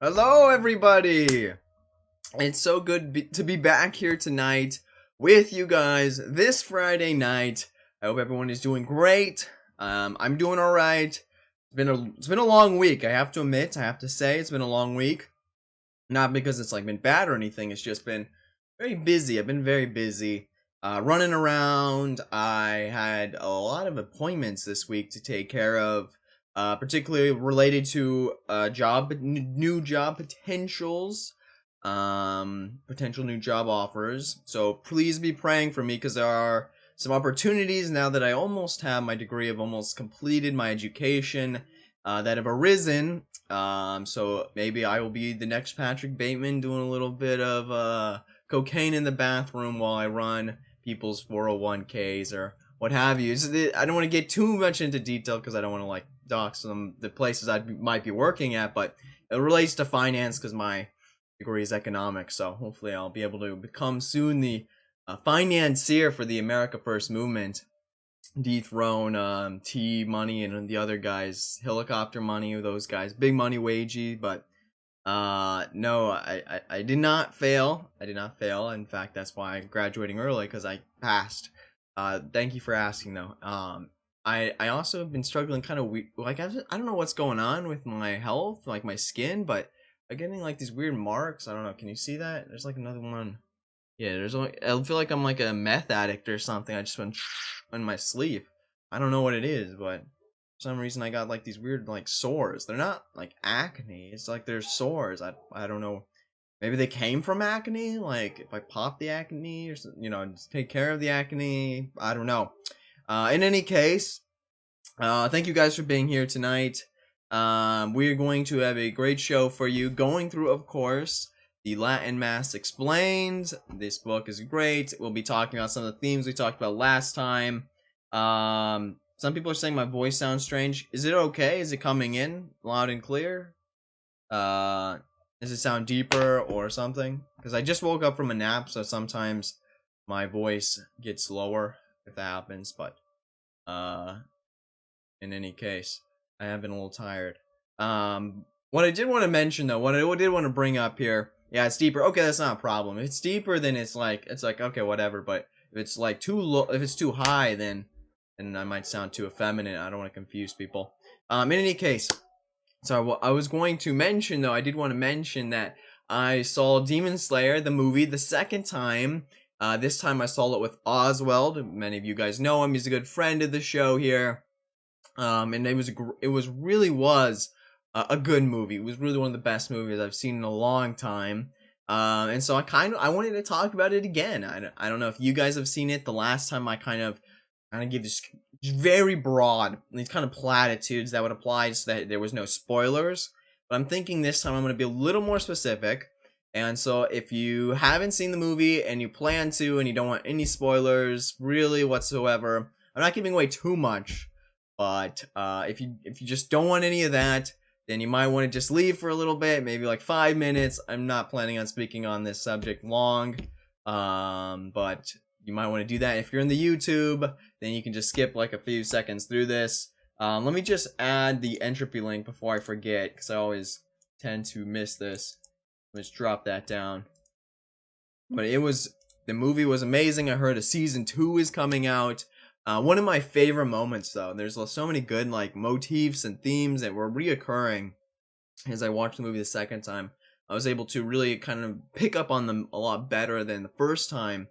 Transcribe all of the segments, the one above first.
Hello, everybody! It's so good to be back here tonight with you guys this Friday night. I hope everyone is doing great. I'm doing all right. It's been a long week. I have to admit. I have to say it's been a long week. Not because it's been bad or anything. It's just been very busy. I've been very busy. Running around. I had a lot of appointments this week to take care of. Particularly related to new job potentials, potential new job offers. So please be praying for me because there are some opportunities now that I almost have my degree, I've almost completed my education that have arisen. So maybe I will be the next Patrick Bateman doing a little bit of cocaine in the bathroom while I run people's 401ks or what have you. I don't want to get too much into detail because I don't want to dox the places I might be working at, but it relates to finance because my degree is economics. So hopefully I'll be able to become soon the financier for the America First movement, dethrone T Money and the other guys, helicopter money, those guys, big money wagey. But no, I did not fail. I did not fail. In fact, that's why I'm graduating early, because I passed. Thank you for asking, though. I also have been struggling kind of I don't know what's going on with my health, like my skin, but I'm getting these weird marks. I don't know. Can you see that? There's another one. Yeah, I feel like I'm like a meth addict or something. I just went on my sleeve. I don't know what it is, but for some reason I got these weird sores. They're not acne. It's they're sores. I don't know. Maybe they came from acne. If I pop the acne or just take care of the acne. I don't know. In any case, thank you guys for being here tonight. We are going to have a great show for you. Going through, of course, the Latin Mass Explained. This book is great. We'll be talking about some of the themes we talked about last time. Some people are saying my voice sounds strange. Is it okay? Is it coming in loud and clear? Does it sound deeper or something? Because I just woke up from a nap, so sometimes my voice gets lower if that happens. But in any case, I have been a little tired. What I did want to mention, though, what I did want to bring up here, yeah, it's deeper. Okay, that's not a problem. If it's deeper, then it's okay, whatever. But if it's too low, if it's too high, then I might sound too effeminate. I don't want to confuse people. In any case. So I was going to mention, though, I did want to mention that I saw Demon Slayer, the movie, the second time. This time I saw it with Oswald. Many of you guys know him. He's a good friend of the show here. And it really was a good movie. It was really one of the best movies I've seen in a long time. And so I wanted to talk about it again. I don't know if you guys have seen it. The last time I kind of give this very broad, these kind of platitudes that would apply so that there was no spoilers. But I'm thinking this time I'm going to be a little more specific. And so if you haven't seen the movie and you plan to and you don't want any spoilers really whatsoever, I'm not giving away too much. But if you just don't want any of that, then you might want to just leave for a little bit, maybe 5 minutes. I'm not planning on speaking on this subject long. But you might want to do that. If you're in the YouTube, then you can just skip a few seconds through this. Let me just add the entropy link before I forget, because I always tend to miss this. Let's drop that down. But the movie was amazing. I heard a season 2 is coming out. One of my favorite moments, though, there's so many good motifs and themes that were reoccurring as I watched the movie the second time. I was able to really kind of pick up on them a lot better than the first time.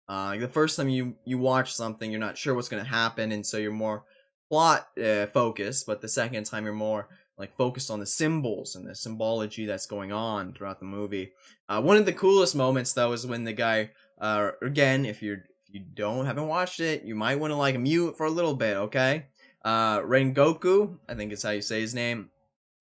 The first time you watch something, you're not sure what's going to happen, and so you're more plot focused. But the second time, you're more focused on the symbols and the symbology that's going on throughout the movie. One of the coolest moments, though, is when the guy, again, if you haven't watched it, you might want to mute for a little bit, okay? Rengoku, I think is how you say his name.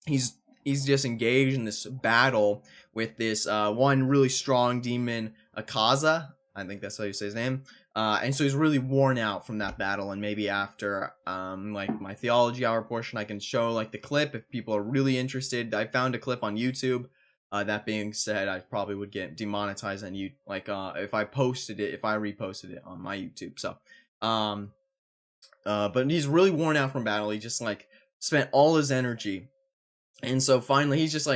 He's just engaged in this battle with this one really strong demon, Akaza. I think that's how you say his name. And so he's really worn out from that battle. And maybe after my Theology Hour portion, I can show the clip if people are really interested. I found a clip on YouTube. That being said, I probably would get demonetized on you if I reposted it on my YouTube. So but he's really worn out from battle. He just spent all his energy. And so finally he's just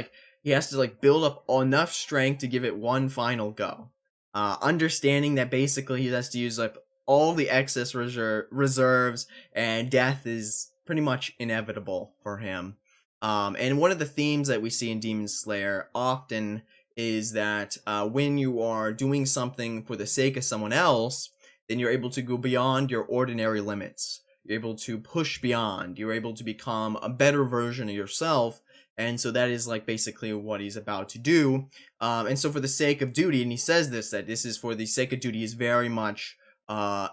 he has to like build up enough strength to give it one final go. Understanding that basically he has to use like all the excess reserves, and death is pretty much inevitable for him. And one of the themes that we see in Demon Slayer often is that when you are doing something for the sake of someone else, then you're able to go beyond your ordinary limits. You're able to push beyond. You're able to become a better version of yourself. And so that is like basically what he's about to do. And so for the sake of duty, and he says this, that this is for the sake of duty, is very much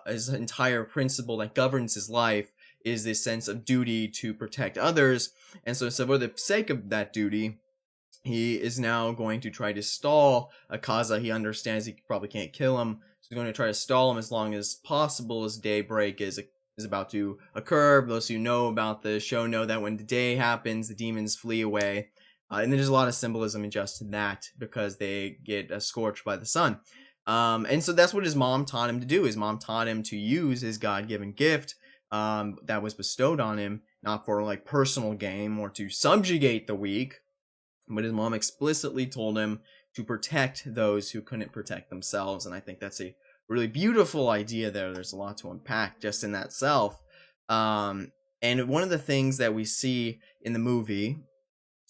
his entire principle that governs his life is this sense of duty to protect others. And so for the sake of that duty, he is now going to try to stall Akaza. He understands he probably can't kill him, so he's going to try to stall him as long as possible as daybreak is about to occur. Those who know about the show know that when the day happens, the demons flee away. And there's a lot of symbolism in just that, because they get scorched by the sun. And so that's what his mom taught him to do. His mom taught him to use his God-given gift that was bestowed on him, not for like personal gain or to subjugate the weak, but his mom explicitly told him to protect those who couldn't protect themselves. And I think that's a really beautiful idea there. There's a lot to unpack just in that self. And one of the things that we see in the movie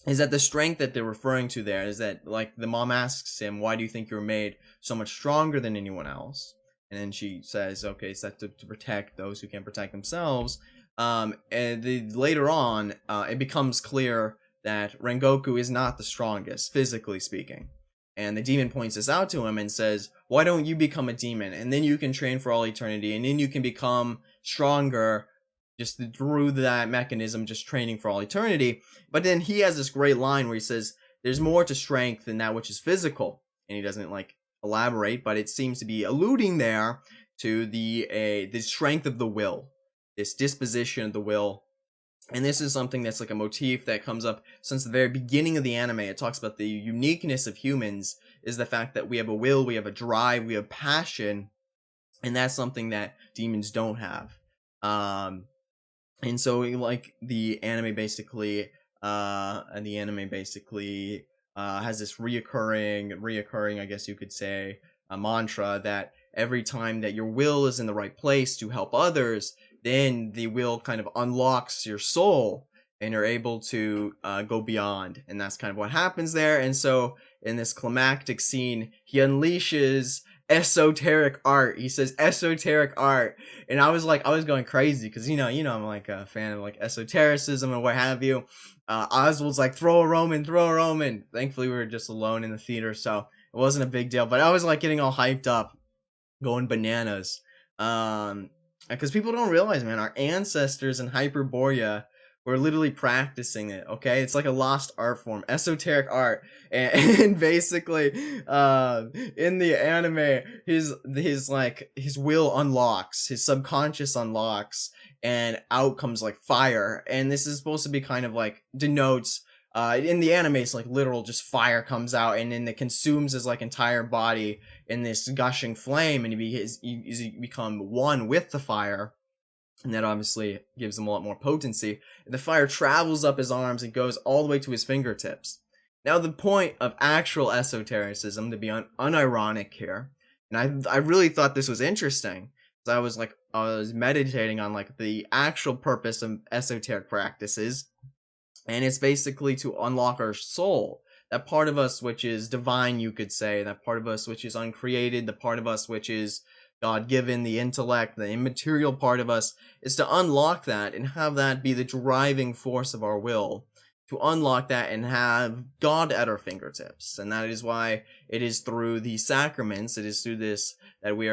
is that the strength that they're referring to there is that, like, the mom asks him, why do you think you're made so much stronger than anyone else? And then she says, okay, it's that to protect those who can't protect themselves. Later on, it becomes clear that Rengoku is not the strongest, physically speaking. And the demon points this out to him and says, why don't you become a demon? And then you can train for all eternity, and then you can become stronger just through that mechanism, just training for all eternity. But then he has this great line where he says, there's more to strength than that which is physical. And he doesn't like elaborate, but it seems to be alluding there to the strength of the will, this disposition of the will. And this is something that's like a motif that comes up since the very beginning of the anime. It talks about the uniqueness of humans is the fact that we have a will, we have a drive, we have passion, and that's something that demons don't have. And so like the anime basically has this reoccurring, I guess you could say, a mantra that every time that your will is in the right place to help others, then the will kind of unlocks your soul and you're able to go beyond. And that's kind of what happens there. And so in this climactic scene, he unleashes esoteric art. He says esoteric art. And I was going crazy because, you know, I'm like a fan of like esotericism and what have you. Oswald's like, throw a Roman. Thankfully, we were just alone in the theater, so it wasn't a big deal. But I was like getting all hyped up, going bananas. Because people don't realize, man, our ancestors in Hyperborea were literally practicing it, okay? It's like a lost art form, esoteric art. And basically, in the anime, his will unlocks, his subconscious unlocks, and out comes like fire. And this is supposed to be kind of like denotes, in the anime, it's like literal just fire comes out, and then it consumes his like entire body in this gushing flame, and he become one with the fire. And that obviously gives him a lot more potency. And the fire travels up his arms and goes all the way to his fingertips. Now, the point of actual esotericism, to be unironic here, and I really thought this was interesting, because I was meditating on like the actual purpose of esoteric practices, and it's basically to unlock our soul. That part of us which is divine, you could say, that part of us which is uncreated, the part of us which is God-given, the intellect, the immaterial part of us, is to unlock that and have that be the driving force of our will. To unlock that and have God at our fingertips. And that is why it is through the sacraments, it is through this that we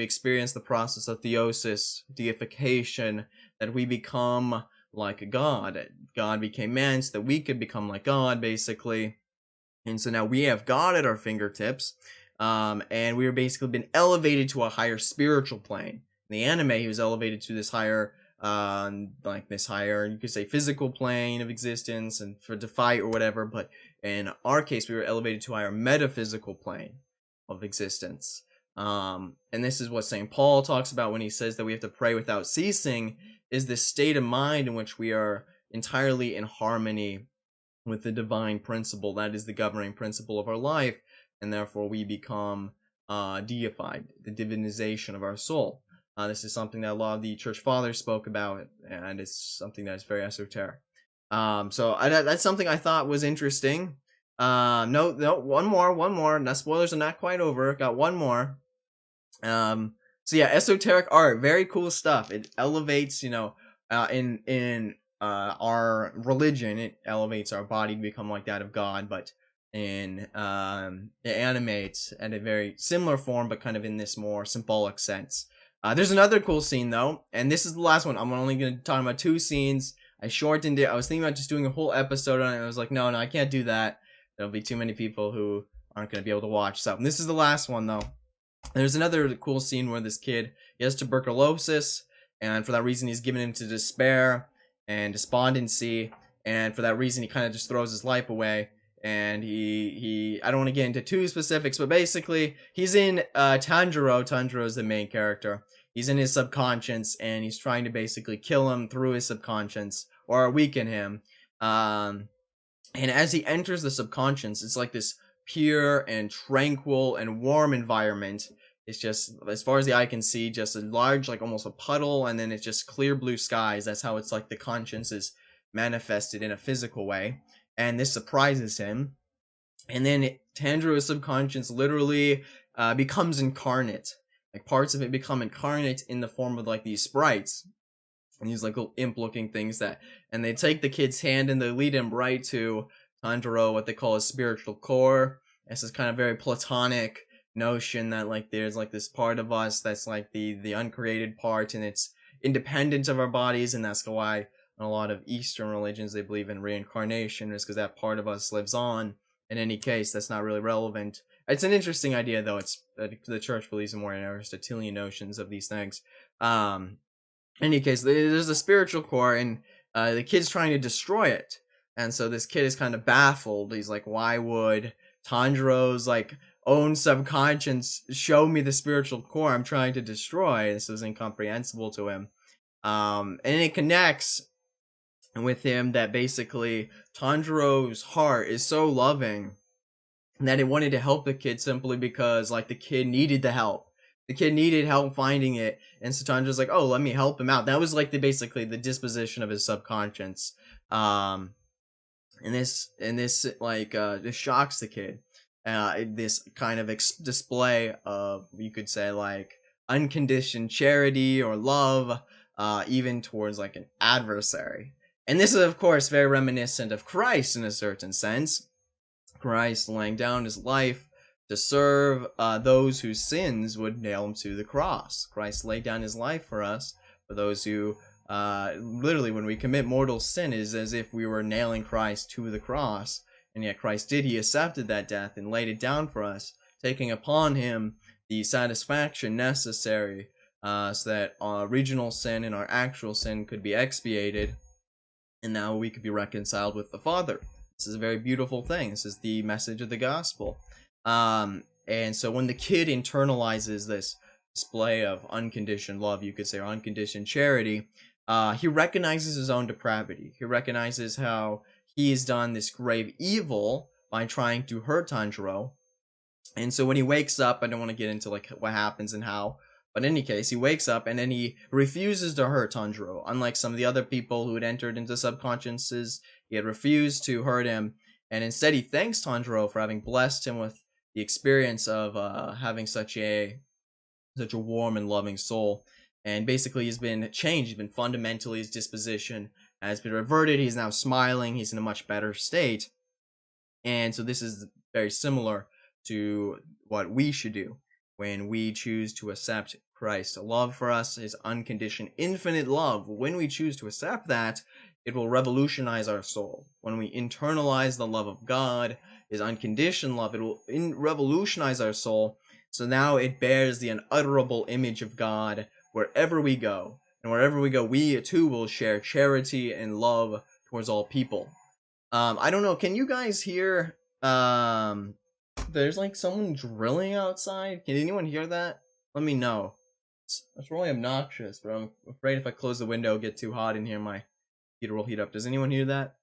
experience the process of theosis, deification, that we become like God. God became man so that we could become like God, basically. And so now we have God at our fingertips. And we are basically been elevated to a higher spiritual plane. In the anime, he was elevated to this higher, you could say, physical plane of existence and to fight or whatever. But in our case, we were elevated to a higher metaphysical plane of existence. And this is what St. Paul talks about when he says that we have to pray without ceasing, is this state of mind in which we are entirely in harmony with the divine principle that is the governing principle of our life, and therefore we become deified, the divinization of our soul. This is something that a lot of the church fathers spoke about, and it's something that's very esoteric. That's something I thought was interesting. No, one more. Now spoilers are not quite over. Got one more. So yeah, esoteric art, very cool stuff. It elevates, in our religion, it elevates our body to become like that of God, but it animates at a very similar form, but kind of in this more symbolic sense. There's another cool scene though, and this is the last one. I'm only going to talk about 2 scenes. I shortened it. I was thinking about just doing a whole episode on it. I was like, no, I can't do that. There'll be too many people who aren't going to be able to watch. So this is the last one though. There's another cool scene where this kid, he has tuberculosis, and for that reason he's given into despair and despondency, and for that reason he kind of just throws his life away. And he I don't want to get into too specifics, but basically he's in Tanjiro is the main character. He's in his subconscious, and he's trying to basically kill him through his subconscious, or weaken him. And as he enters the subconscious, it's like this pure and tranquil and warm environment. It's just, as far as the eye can see, just a large, like almost a puddle, and then it's just clear blue skies. That's how it's like the conscience is manifested in a physical way. And this surprises him. And then Tanjiro's subconscious literally becomes incarnate. Like parts of it become incarnate in the form of like these sprites. And these like little imp looking things and they take the kid's hand and they lead him right to Tanjiro, what they call a spiritual core. It's this kind of very platonic notion that like there's like this part of us that's like the uncreated part, and it's independent of our bodies, and that's why in a lot of Eastern religions they believe in reincarnation, is because that part of us lives on. In any case, that's not really relevant. It's an interesting idea though. It's the church believes in more Aristotelian notions of these things. In any case, there's a spiritual core, and the kid's trying to destroy it. And so this kid is kind of baffled. He's like, why would Tanjiro's like own subconscious show me the spiritual core I'm trying to destroy? This is incomprehensible to him. And it connects with him that basically Tanjiro's heart is so loving that it wanted to help the kid simply because like the kid needed the help. The kid needed help finding it, and so Tanjiro's like, oh, let me help him out. That was like basically the disposition of his subconscious. And this shocks the kid. This kind of display of, you could say, like unconditioned charity or love, even towards like an adversary. And this is of course very reminiscent of Christ in a certain sense. Christ laying down his life to serve those whose sins would nail him to the cross. Christ laid down his life for us, for those who literally, when we commit mortal sin, is as if we were nailing Christ to the cross. And yet Christ he accepted that death and laid it down for us, taking upon him the satisfaction necessary so that our original sin and our actual sin could be expiated, and now we could be reconciled with the Father. This is a very beautiful thing. This is the message of the gospel. And so when the kid internalizes this display of unconditioned love, you could say, or unconditioned charity, he recognizes his own depravity. He recognizes how he has done this grave evil by trying to hurt Tanjiro. And so when he wakes up, I don't want to get into like what happens and how, but in any case, he wakes up and then he refuses to hurt Tanjiro. Unlike some of the other people who had entered into subconsciouses, he had refused to hurt him, and instead he thanks Tanjiro for having blessed him with the experience of having such a warm and loving soul. And basically he's been changed. He's been fundamentally, his disposition has been reverted. He's now smiling. He's in a much better state. And so this is very similar to what we should do when we choose to accept Christ's love for us, his unconditioned, infinite love. When we choose to accept that, it will revolutionize our soul. When we internalize the love of God, his unconditioned love, it will revolutionize our soul. So now it bears the unutterable image of God wherever we go. And wherever we go, we too will share charity and love towards all people. I don't know, can you guys hear, there's like someone drilling outside? Can anyone hear that? Let me know. It's really obnoxious, but I'm afraid if I close the window, it'll get too hot in here, my heater will heat up. Does anyone hear that?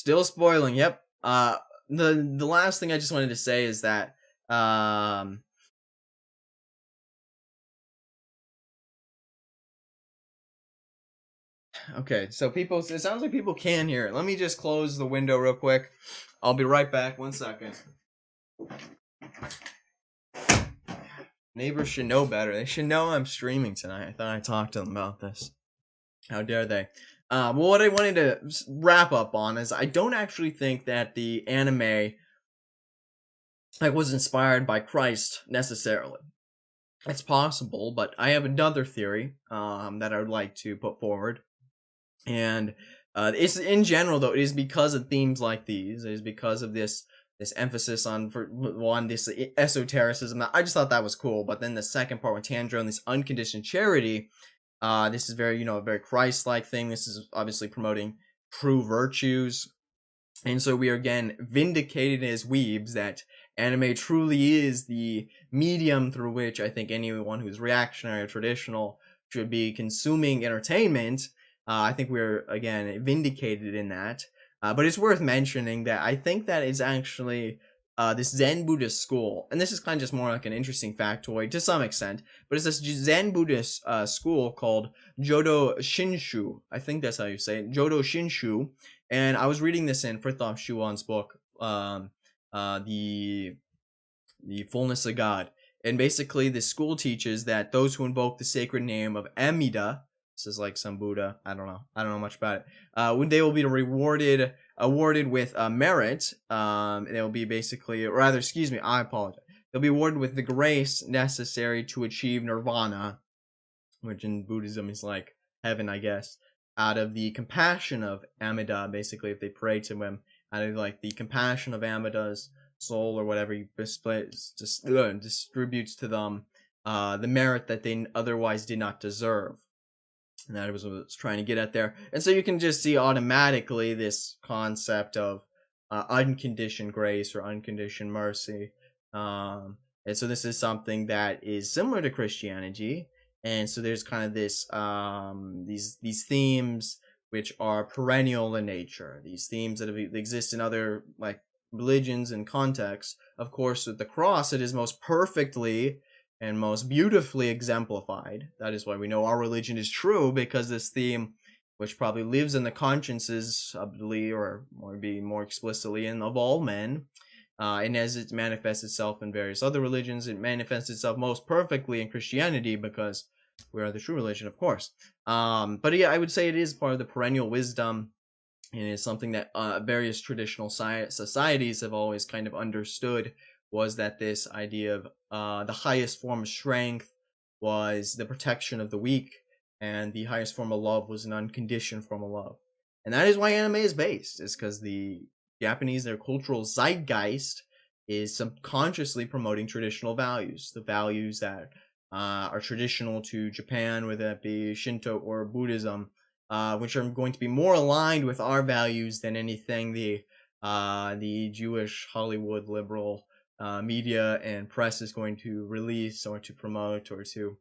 Still spoiling. Yep. The last thing I just wanted to say is that okay, so people, it sounds like people can hear it. Let me just close the window real quick. I'll be right back. 1 second. Neighbors should know better. They should know I'm streaming tonight. I thought I talked to them about this. How dare they? Well, what I wanted to wrap up on is I don't actually think that the anime was inspired by Christ necessarily. It's possible, but I have another theory that I would like to put forward. And it's in general, though, it is because of themes like these. It is because of this emphasis on, for one, this esotericism. I just thought that was cool. But then the second part with Tanjiro and this unconditioned charity, this is very, a very Christ-like thing. This is obviously promoting true virtues. And so we are again vindicated as weebs that anime truly is the medium through which I think anyone who's reactionary or traditional should be consuming entertainment. I think we're, again, vindicated in that. But it's worth mentioning that I think that is actually this Zen Buddhist school, and this is kind of just more like an interesting factoid to some extent, but it's this Zen Buddhist school called Jodo Shinshu. I think that's how you say it, Jodo Shinshu. And I was reading this in Frithjof Schuon's book, the Fullness of God. And basically, this school teaches that those who invoke the sacred name of Amida, this is like some Buddha, I don't know much about it, they will be awarded with merit. They'll be basically, or rather, excuse me, I apologize. They'll be awarded with the grace necessary to achieve nirvana, which in Buddhism is like heaven, I guess, out of the compassion of Amida. Basically, if they pray to him, out of like the compassion of Amida's soul or whatever, he distributes to them the merit that they otherwise did not deserve. And that was what I was trying to get at there. And so you can just see automatically this concept of unconditioned grace or unconditioned mercy. And so this is something that is similar to Christianity. And so there's kind of this these themes which are perennial in nature. These themes that exist in other like religions and contexts. Of course, with the cross, it is most perfectly and most beautifully exemplified. That is why we know our religion is true, because this theme, which probably lives in the consciences, or maybe more explicitly of all men, and as it manifests itself in various other religions, it manifests itself most perfectly in Christianity, because we are the true religion, of course. But yeah, I would say it is part of the perennial wisdom, and it's something that various traditional societies have always kind of understood, was that this idea of the highest form of strength was the protection of the weak, and the highest form of love was an unconditioned form of love. And that is why anime is based, is because the Japanese, their cultural zeitgeist is subconsciously promoting traditional values, the values that are traditional to Japan, whether that be Shinto or Buddhism, which are going to be more aligned with our values than anything the Jewish Hollywood liberal media and press is going to release or to promote or to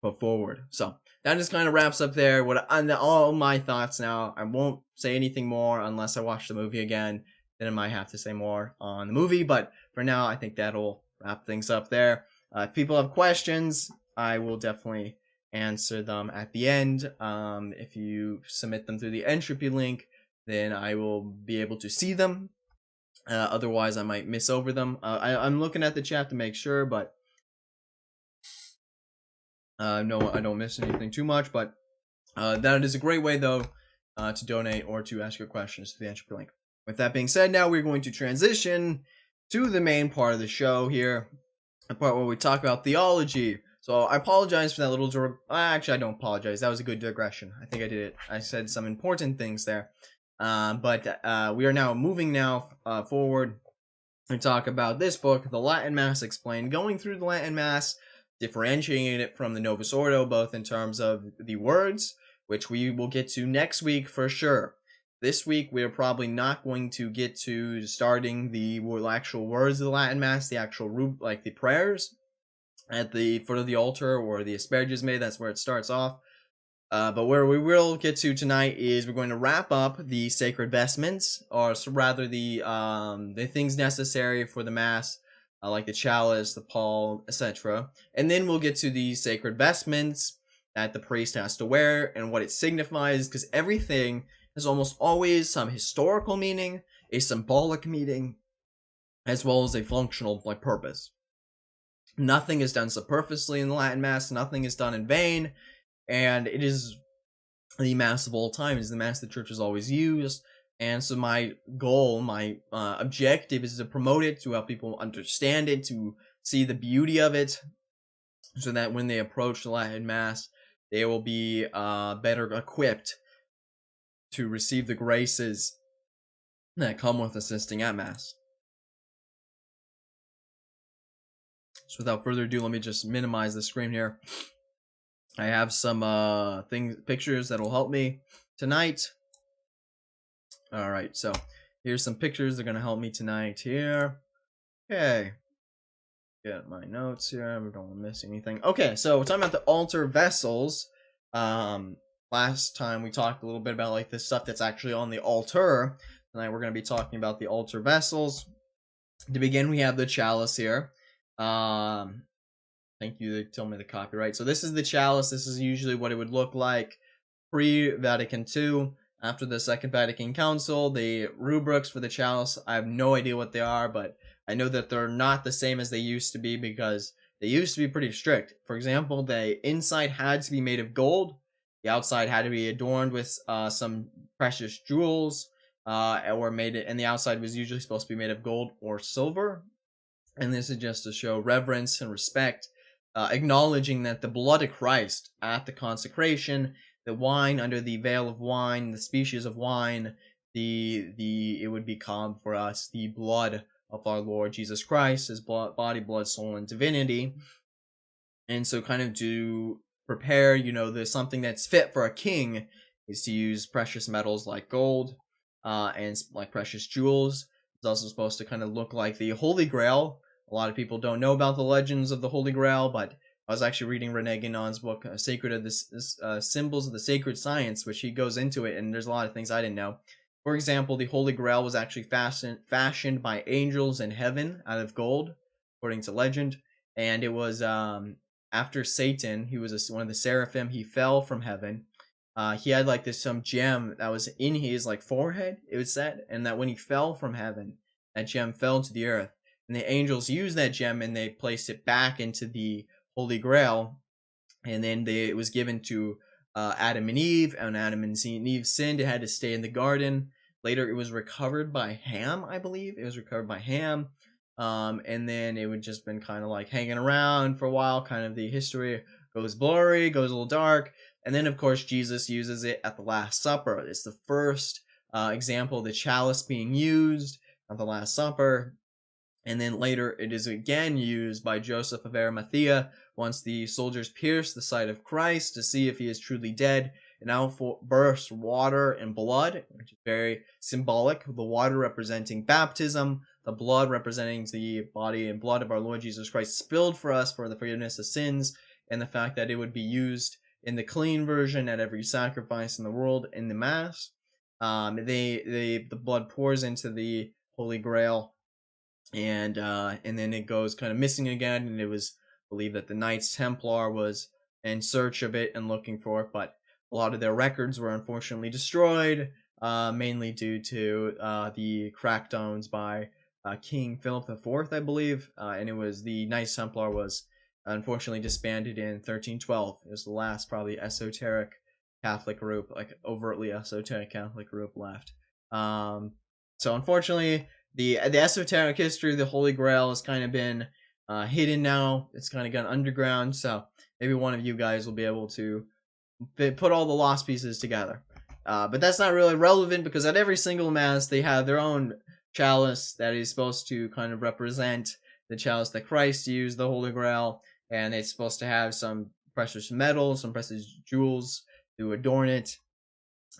put forward. So that just kind of wraps up there all my thoughts now. I won't say anything more unless I watch the movie again. Then I might have to say more on the movie. But for now, I think that'll wrap things up there. If people have questions, I will definitely answer them at the end. If you submit them through the entropy link, then I will be able to see them. Otherwise, I might miss over them. I'm looking at the chat to make sure, but no, I don't miss anything too much. But that is a great way, though, to donate or to ask your questions to the entropy link. With that being said, now we're going to transition to the main part of the show here, the part where we talk about theology. So I apologize for that little actually, I don't apologize. That was a good digression. I think I did it. I said some important things there. But we are now moving forward and talk about this book, The Latin Mass Explained, going through the Latin Mass, differentiating it from the Novus Ordo, both in terms of the words, which we will get to next week for sure. This week, we're probably not going to get to starting the actual words of the Latin Mass, the actual root, like the prayers at the foot of the altar or the Asperges May. That's where it starts off. But where we will get to tonight is we're going to wrap up the sacred vestments, or rather the things necessary for the mass, like the chalice, the pall, etc. And then we'll get to the sacred vestments that the priest has to wear and what it signifies, because everything has almost always some historical meaning, a symbolic meaning, as well as a functional purpose. Nothing is done superfluously in the Latin Mass. Nothing is done in vain. And it is the mass of all time. It is the mass the church has always used. And so my goal, my objective is to promote it, to help people understand it, to see the beauty of it, so that when they approach the Latin Mass, they will be better equipped to receive the graces that come with assisting at Mass. So without further ado, let me just minimize the screen here. I have some pictures that will help me tonight. All right, so here's some pictures that are going to help me tonight here. Okay. Get my notes here. I don't want to miss anything. Okay, so we're talking about the altar vessels. Last time we talked a little bit about the stuff that's actually on the altar. Tonight we're going to be talking about the altar vessels. To begin, we have the chalice here. Thank you, they told me the copyright. So this is the chalice. This is usually what it would look like pre-Vatican II. After the Second Vatican Council, the rubrics for the chalice, I have no idea what they are, but I know that they're not the same as they used to be, because they used to be pretty strict. For example, the inside had to be made of gold. The outside had to be adorned with some precious jewels, and the outside was usually supposed to be made of gold or silver. And this is just to show reverence and respect, acknowledging that the blood of Christ at the consecration, the wine under the veil of wine, the species of wine, it would become for us the blood of our Lord Jesus Christ, his body, blood, soul, and divinity. And so kind of to prepare, there's something that's fit for a king is to use precious metals like gold, and like precious jewels. It's also supposed to kind of look like the Holy Grail. A lot of people don't know about the legends of the Holy Grail, but I was actually reading Rene Guénon's book, Symbols of the Sacred Science, which he goes into it, and there's a lot of things I didn't know. For example, the Holy Grail was actually fashioned by angels in heaven out of gold, according to legend. And it was after Satan, he was one of the seraphim, he fell from heaven. He had some gem that was in his forehead, it was said, and that when he fell from heaven, that gem fell to the earth. And the angels used that gem and they placed it back into the Holy Grail. And then it was given to Adam and Eve. And Adam and Eve sinned. It had to stay in the garden. Later, it was recovered by Ham, I believe. It was recovered by Ham. And then it would just been kind of hanging around for a while. Kind of the history goes blurry, goes a little dark. And then, of course, Jesus uses it at the Last Supper. It's the first example of the chalice being used at the Last Supper. And then later it is again used by Joseph of Arimathea once the soldiers pierce the side of Christ to see if he is truly dead. And out bursts water and blood, which is very symbolic. The water representing baptism, the blood representing the body and blood of our Lord Jesus Christ spilled for us for the forgiveness of sins, and the fact that it would be used in the clean version at every sacrifice in the world in the Mass. The blood pours into the Holy Grail. And then it goes kind of missing again, and it was believed that the Knights Templar was in search of it and looking for it, but a lot of their records were unfortunately destroyed, mainly due to the crackdowns by King Philip IV, I believe, and it was the Knights Templar was unfortunately disbanded in 1312. It was the last probably esoteric Catholic group, overtly esoteric Catholic group left. So unfortunately, the esoteric history of the Holy Grail has kind of been hidden now. It's kind of gone underground, so maybe one of you guys will be able to put all the lost pieces together. But that's not really relevant, because at every single Mass they have their own chalice that is supposed to kind of represent the chalice that Christ used, the Holy Grail, and it's supposed to have some precious metals, some precious jewels to adorn it,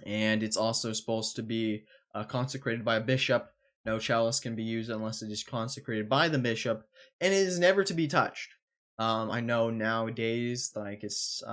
and it's also supposed to be consecrated by a bishop. No chalice can be used unless it is consecrated by the bishop, and it is never to be touched. I know nowadays, it's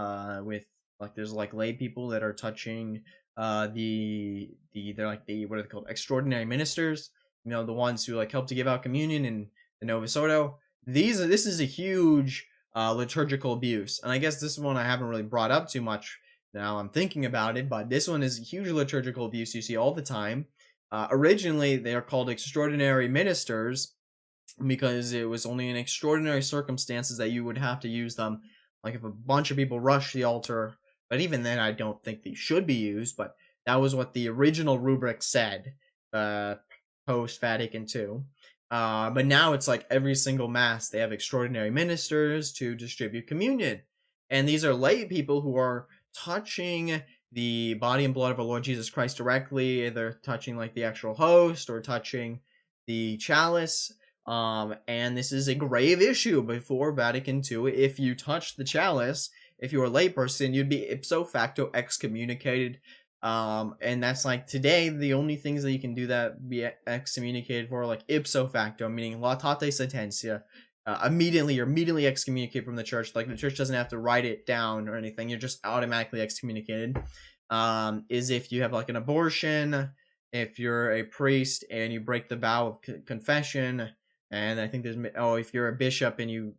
with Like there's like lay people that are touching they're like the what are they called, extraordinary ministers, the ones who like help to give out communion in the Novus Ordo. This is a huge liturgical abuse, and I guess this one I haven't really brought up too much now I'm thinking about it, but this one is huge liturgical abuse you see all the time. Originally they are called extraordinary ministers because it was only in extraordinary circumstances that you would have to use them, like if a bunch of people rush the altar. But even then I don't think they should be used, but that was what the original rubric said, post Vatican II. But now it's like every single mass they have extraordinary ministers to distribute communion, and these are lay people who are touching the body and blood of our Lord Jesus Christ directly, either touching like the actual host or touching the chalice. And this is a grave issue before Vatican II. If you touch the chalice, if you're a layperson, you'd be ipso facto excommunicated. And that's like today, the only things that you can do that be excommunicated for, like ipso facto, meaning latate sententia. You're immediately excommunicated from the church. Like the church doesn't have to write it down or anything. You're just automatically excommunicated. Is if you have like an abortion, if you're a priest and you break the vow of confession, and I think if you're a bishop and you,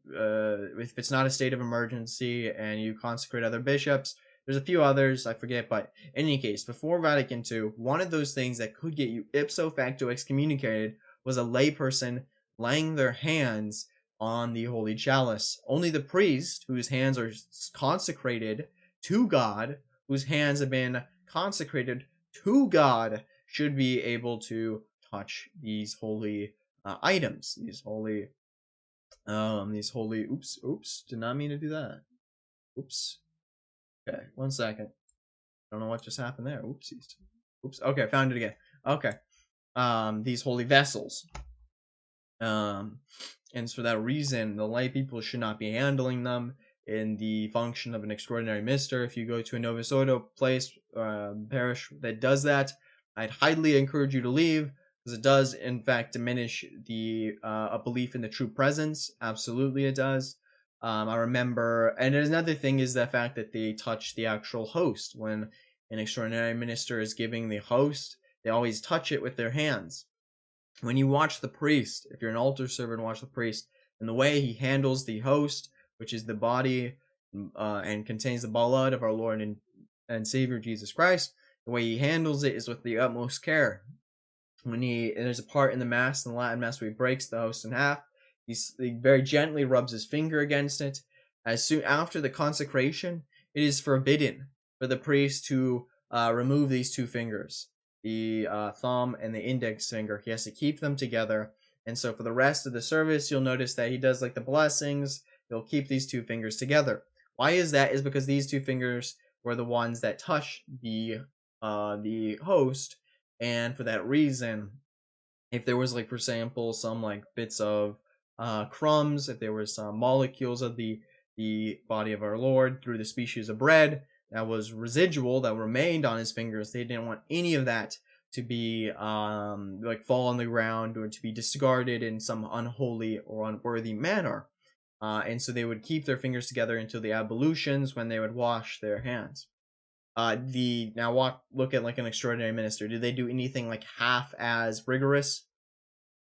if it's not a state of emergency and you consecrate other bishops, there's a few others, I forget, but in any case, before Vatican II, one of those things that could get you ipso facto excommunicated was a layperson laying their hands on the holy chalice. Only the priest, whose hands are consecrated to God, whose hands have been consecrated to God, should be able to touch these holy items, these holy, oops, did not mean to do that. Oops. Okay, 1 second. Don't know what just happened there. Oopsies. Oops. Okay, found it again. Okay. These holy vessels. And for that reason, the lay people should not be handling them in the function of an extraordinary minister. If you go to a Novus Ordo place, parish that does that, I'd highly encourage you to leave, because it does, in fact, diminish the a belief in the true presence. Absolutely, it does. I remember, and another thing is the fact that they touch the actual host. When an extraordinary minister is giving the host, they always touch it with their hands. When you watch the priest, if you're an altar server and watch the priest, and the way he handles the host, which is the body and contains the blood of our Lord and Savior Jesus Christ, the way he handles it is with the utmost care. And there's a part in the Mass, in the Latin Mass, where he breaks the host in half. He very gently rubs his finger against it. As soon after the consecration, it is forbidden for the priest to remove these two fingers, the thumb and the index finger. He has to keep them together. And so for the rest of the service, you'll notice that he does like the blessings. He'll keep these two fingers together. Why is that? Is because these two fingers were the ones that touch the host, and for that reason, if there was like, for example, some like bits of crumbs, if there was some molecules of the body of our Lord through the species of bread that was residual, that remained on his fingers, they didn't want any of that to be like fall on the ground or to be discarded in some unholy or unworthy manner. And so they would keep their fingers together until the ablutions, when they would wash their hands. Look at like an extraordinary minister. Do they do anything like half as rigorous?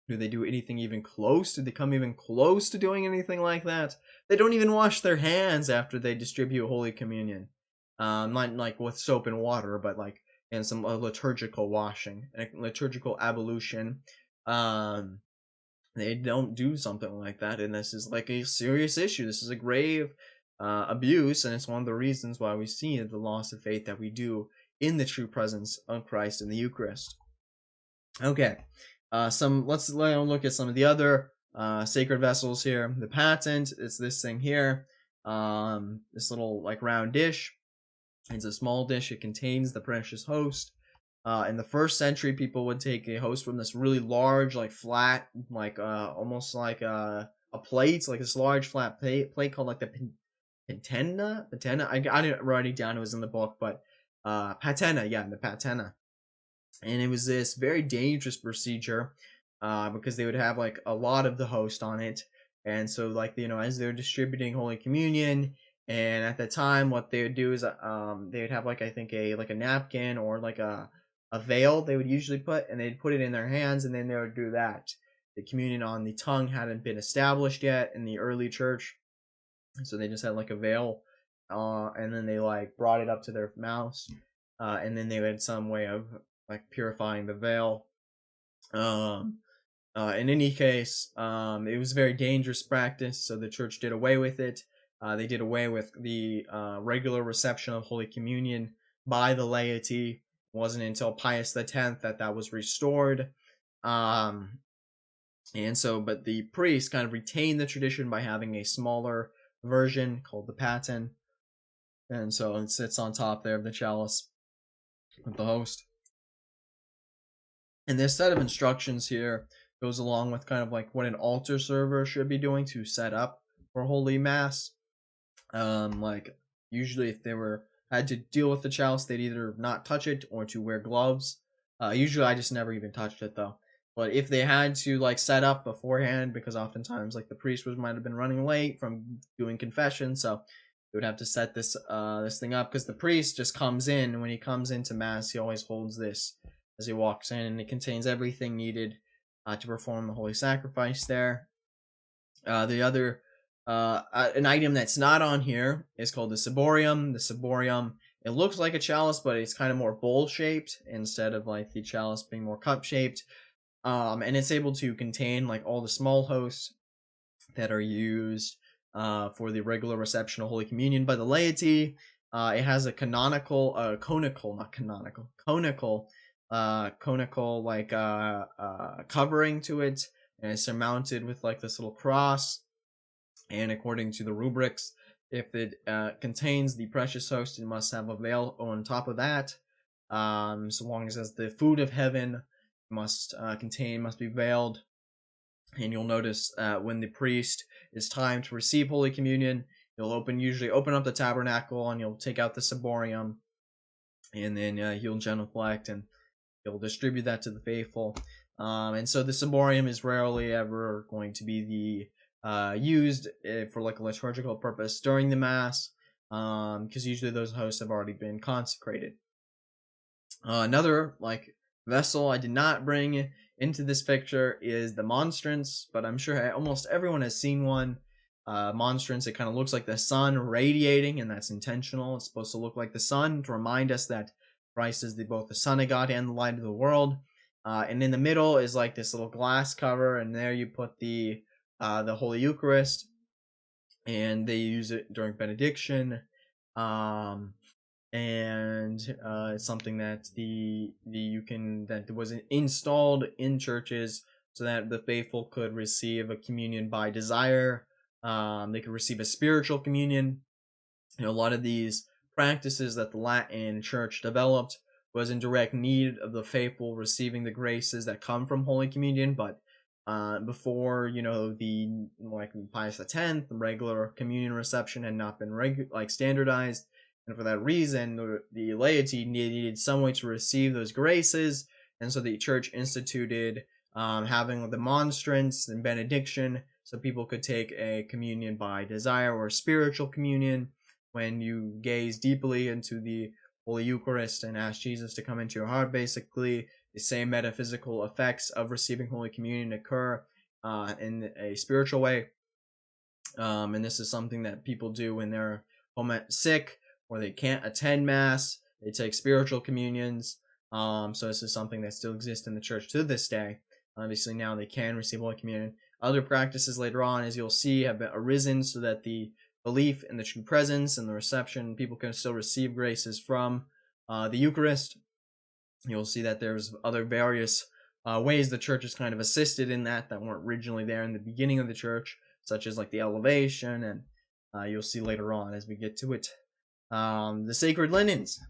Do they do anything even close? Do they come even close to doing anything like that? They don't even wash their hands after they distribute Holy Communion. Not like with soap and water, but like in some liturgical washing, liturgical ablution. They don't do something like that, and this is like a serious issue. This is a grave abuse, and it's one of the reasons why we see the loss of faith that we do in the true presence of Christ in the Eucharist. Okay, let's look at some of the other sacred vessels here. The patent is this thing here, this little like round dish. It's a small dish. It contains the precious host. In the first century, people would take a host from this really large, like flat, like almost like a plate, like this large flat plate called like the patena. I didn't write it down. It was in the book, but patena, yeah, the patena. And it was this very dangerous procedure because they would have like a lot of the host on it, and so like as they're distributing Holy Communion, And at the time, what they would do is they would have like, I think, a napkin or like a veil they would usually put, and they'd put it in their hands, and then they would do that. The communion on the tongue hadn't been established yet in the early church, so they just had like a veil, and then they like brought it up to their mouths, and then they had some way of like purifying the veil. Um, in any case, it was a very dangerous practice, so the church did away with it. They did away with the regular reception of Holy Communion by the laity. It wasn't until Pius X that was restored. And so, but the priests kind of retained the tradition by having a smaller version called the paten. And so it sits on top there of the chalice with the host. And this set of instructions here goes along with kind of like what an altar server should be doing to set up for Holy Mass. Like usually if they had to deal with the chalice, they'd either not touch it or to wear gloves. Usually I just never even touched it though. But if they had to like set up beforehand, because oftentimes like the priest might have been running late from doing confession, so they would have to set this thing up, because the priest just comes in, and when he comes into Mass, he always holds this as he walks in, and it contains everything needed to perform the holy sacrifice there. The other an item that's not on here is called the ciborium. The ciborium, it looks like a chalice, but it's kind of more bowl shaped instead of like the chalice being more cup shaped. And it's able to contain like all the small hosts that are used for the regular reception of Holy Communion by the laity. It has a conical like covering to it, and it's surmounted with like this little cross. And according to the rubrics, if it contains the precious host, it must have a veil on top of that. So long as the food of heaven must be veiled. And you'll notice when the priest is time to receive Holy Communion, he'll usually open up the tabernacle, and you'll take out the ciborium, and then he'll genuflect and he'll distribute that to the faithful. And so the ciborium is rarely ever going to be used for like a liturgical purpose during the Mass, because usually those hosts have already been consecrated. Another like vessel I did not bring into this picture is the monstrance, but I'm sure almost everyone has seen one. Monstrance, it kind of looks like the sun radiating, and that's intentional. It's supposed to look like the sun to remind us that Christ is both the Son of God and the light of the world. And in the middle is like this little glass cover, and there you put the Holy Eucharist, and they use it during benediction. And it's something that that was installed in churches so that the faithful could receive a communion by desire. They could receive a spiritual communion. A lot of these practices that the Latin Church developed was in direct need of the faithful receiving the graces that come from Holy Communion, but before the like Pius X, the regular communion reception had not been standardized. And for that reason, the laity needed some way to receive those graces, and so the church instituted having the monstrance and benediction, so people could take a communion by desire, or spiritual communion, when you gaze deeply into the Holy Eucharist and ask Jesus to come into your heart. Basically, the same metaphysical effects of receiving Holy Communion occur in a spiritual way. And this is something that people do when they're home sick, or they can't attend Mass. They take spiritual communions. So this is something that still exists in the church to this day. Obviously now they can receive Holy Communion. Other practices later on, as you'll see, have been arisen so that the belief in the true presence and the reception, people can still receive graces from the Eucharist. You'll see that there's other various ways the church is kind of assisted in that weren't originally there in the beginning of the church, such as like the elevation, and you'll see later on as we get to it. The sacred linens.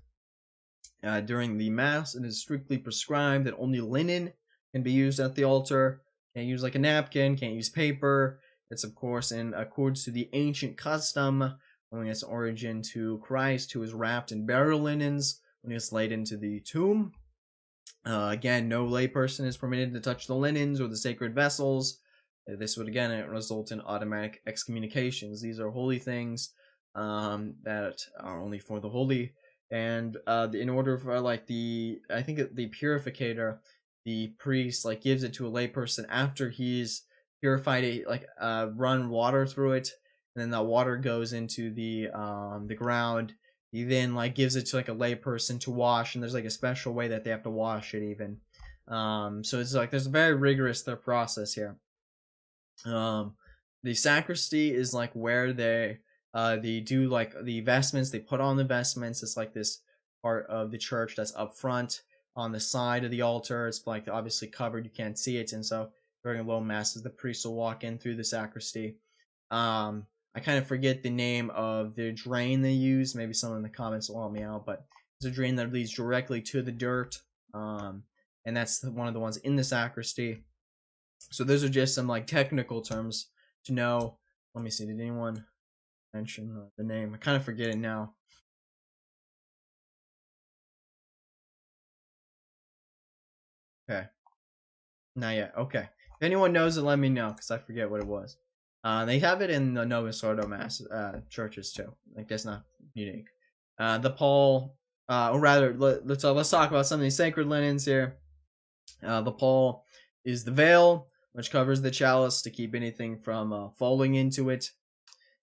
During the Mass, it is strictly prescribed that only linen can be used at the altar. Can't use like a napkin, can't use paper. It's of course in accordance to the ancient custom, owing its origin to Christ, who was wrapped in burial linens when he was laid into the tomb. Again, no layperson is permitted to touch the linens or the sacred vessels. This would again result in automatic excommunications. These are holy things. that are only for the holy. And in order for like I think the purificator, the priest like gives it to a layperson after he's purified it, like run water through it, and then that water goes into the ground. He then like gives it to like a layperson to wash, and there's like a special way that they have to wash it even. So it's like there's a very rigorous their process here. The sacristy is like where they do like the vestments. They put on the vestments. It's like this part of the church that's up front on the side of the altar. It's like obviously covered, you can't see it, and so during low masses, the priest will walk in through the sacristy. I kind of forget the name of the drain they use. Maybe someone in the comments will help me out, but it's a drain that leads directly to the dirt, and that's one of the ones in the sacristy. So those are just some like technical terms to know. Let me see. Did anyone mention the name? I kind of forget it now. Okay. Not yet. Okay. If anyone knows it, let me know because I forget what it was. They have it in the Novus Ordo mass churches too. Like that's not unique. The pall, or rather, let's talk about some of these sacred linens here. The pall is the veil which covers the chalice to keep anything from falling into it.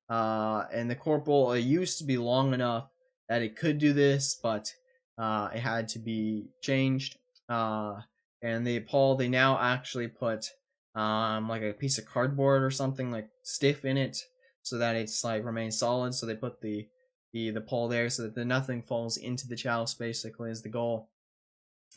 And the corporal, it used to be long enough that it could do this, but it had to be changed. And the pall, they now actually put like a piece of cardboard or something like stiff in it so that it's like remains solid. So they put the pall there so that nothing falls into the chalice, basically, is the goal.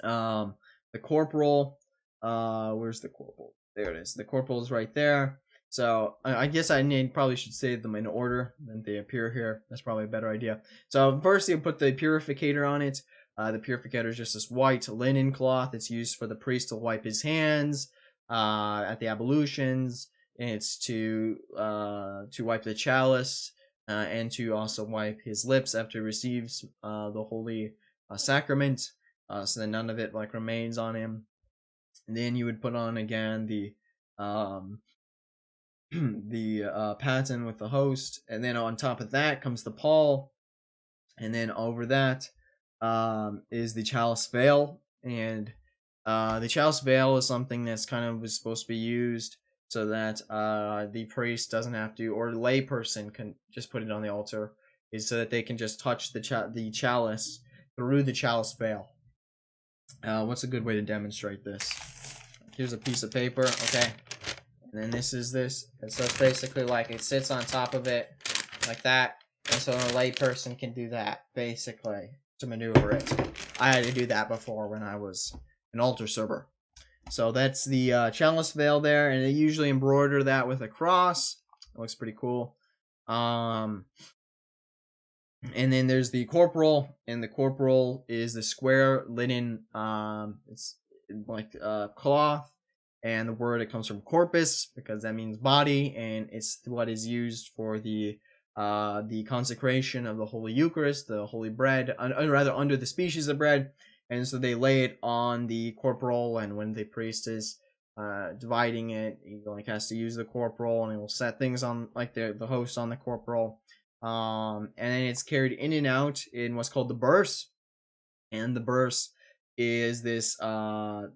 The corporal, where's the corporal? There it is. The corporal is right there. So I guess probably should say them in order than they appear here. That's probably a better idea. So first you put the purificator on it. The purificator is just this white linen cloth. It's used for the priest to wipe his hands at the ablutions. And it's to wipe the chalice and to also wipe his lips after he receives the holy sacrament. So that none of it like remains on him. And then you would put on again the paten with the host, and then on top of that comes the pall, and then over that is the chalice veil. And the chalice veil is something that's kind of was supposed to be used so that the priest doesn't have to, or the layperson can just put it on the altar, is so that they can just touch the chalice through the chalice veil. What's a good way to demonstrate this? Here's a piece of paper, okay? And then this is this. And so it's basically like it sits on top of it like that. And so a layperson can do that, basically, to maneuver it. I had to do that before when I was an altar server. So that's the chalice veil there, and they usually embroider that with a cross. It looks pretty cool. And then there's the corporal, and the corporal is the square linen, it's like cloth, and the word, it comes from corpus because that means body, and it's what is used for the consecration of the Holy Eucharist, the Holy Bread, rather under the species of bread. And so they lay it on the corporal, and when the priest is dividing it, he like has to use the corporal, and he will set things on like the host on the corporal. And then it's carried in and out in what's called the burse, and the burse is this I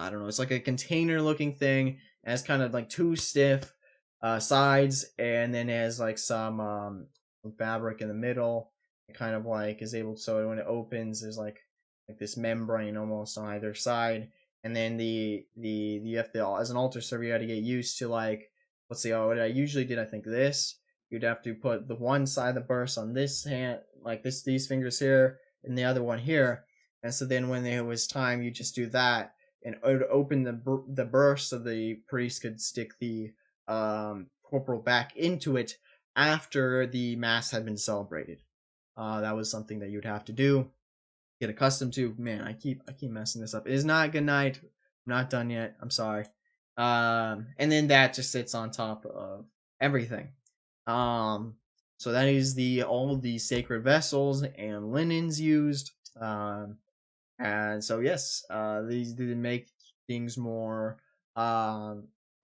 don't know, it's like a container looking thing. It has kind of like two stiff sides, and then it has like some fabric in the middle. It kind of like is able, so when it opens, there's like this membrane almost on either side. And then you have to, as an altar server, you got to get used to like, let's see, what I usually did, I think this, you'd have to put the one side of the burse on this hand, like these fingers here, and the other one here. And so then when it was time, you just do that, and it would open the burse so the priest could stick the corporal back into it after the mass had been celebrated. That was something that you'd have to do, get accustomed to. Man, I keep messing this up. It is not good night. I'm not done yet. I'm sorry. And then that just sits on top of everything. So that is all of the sacred vessels and linens used. And so yes, these did make things more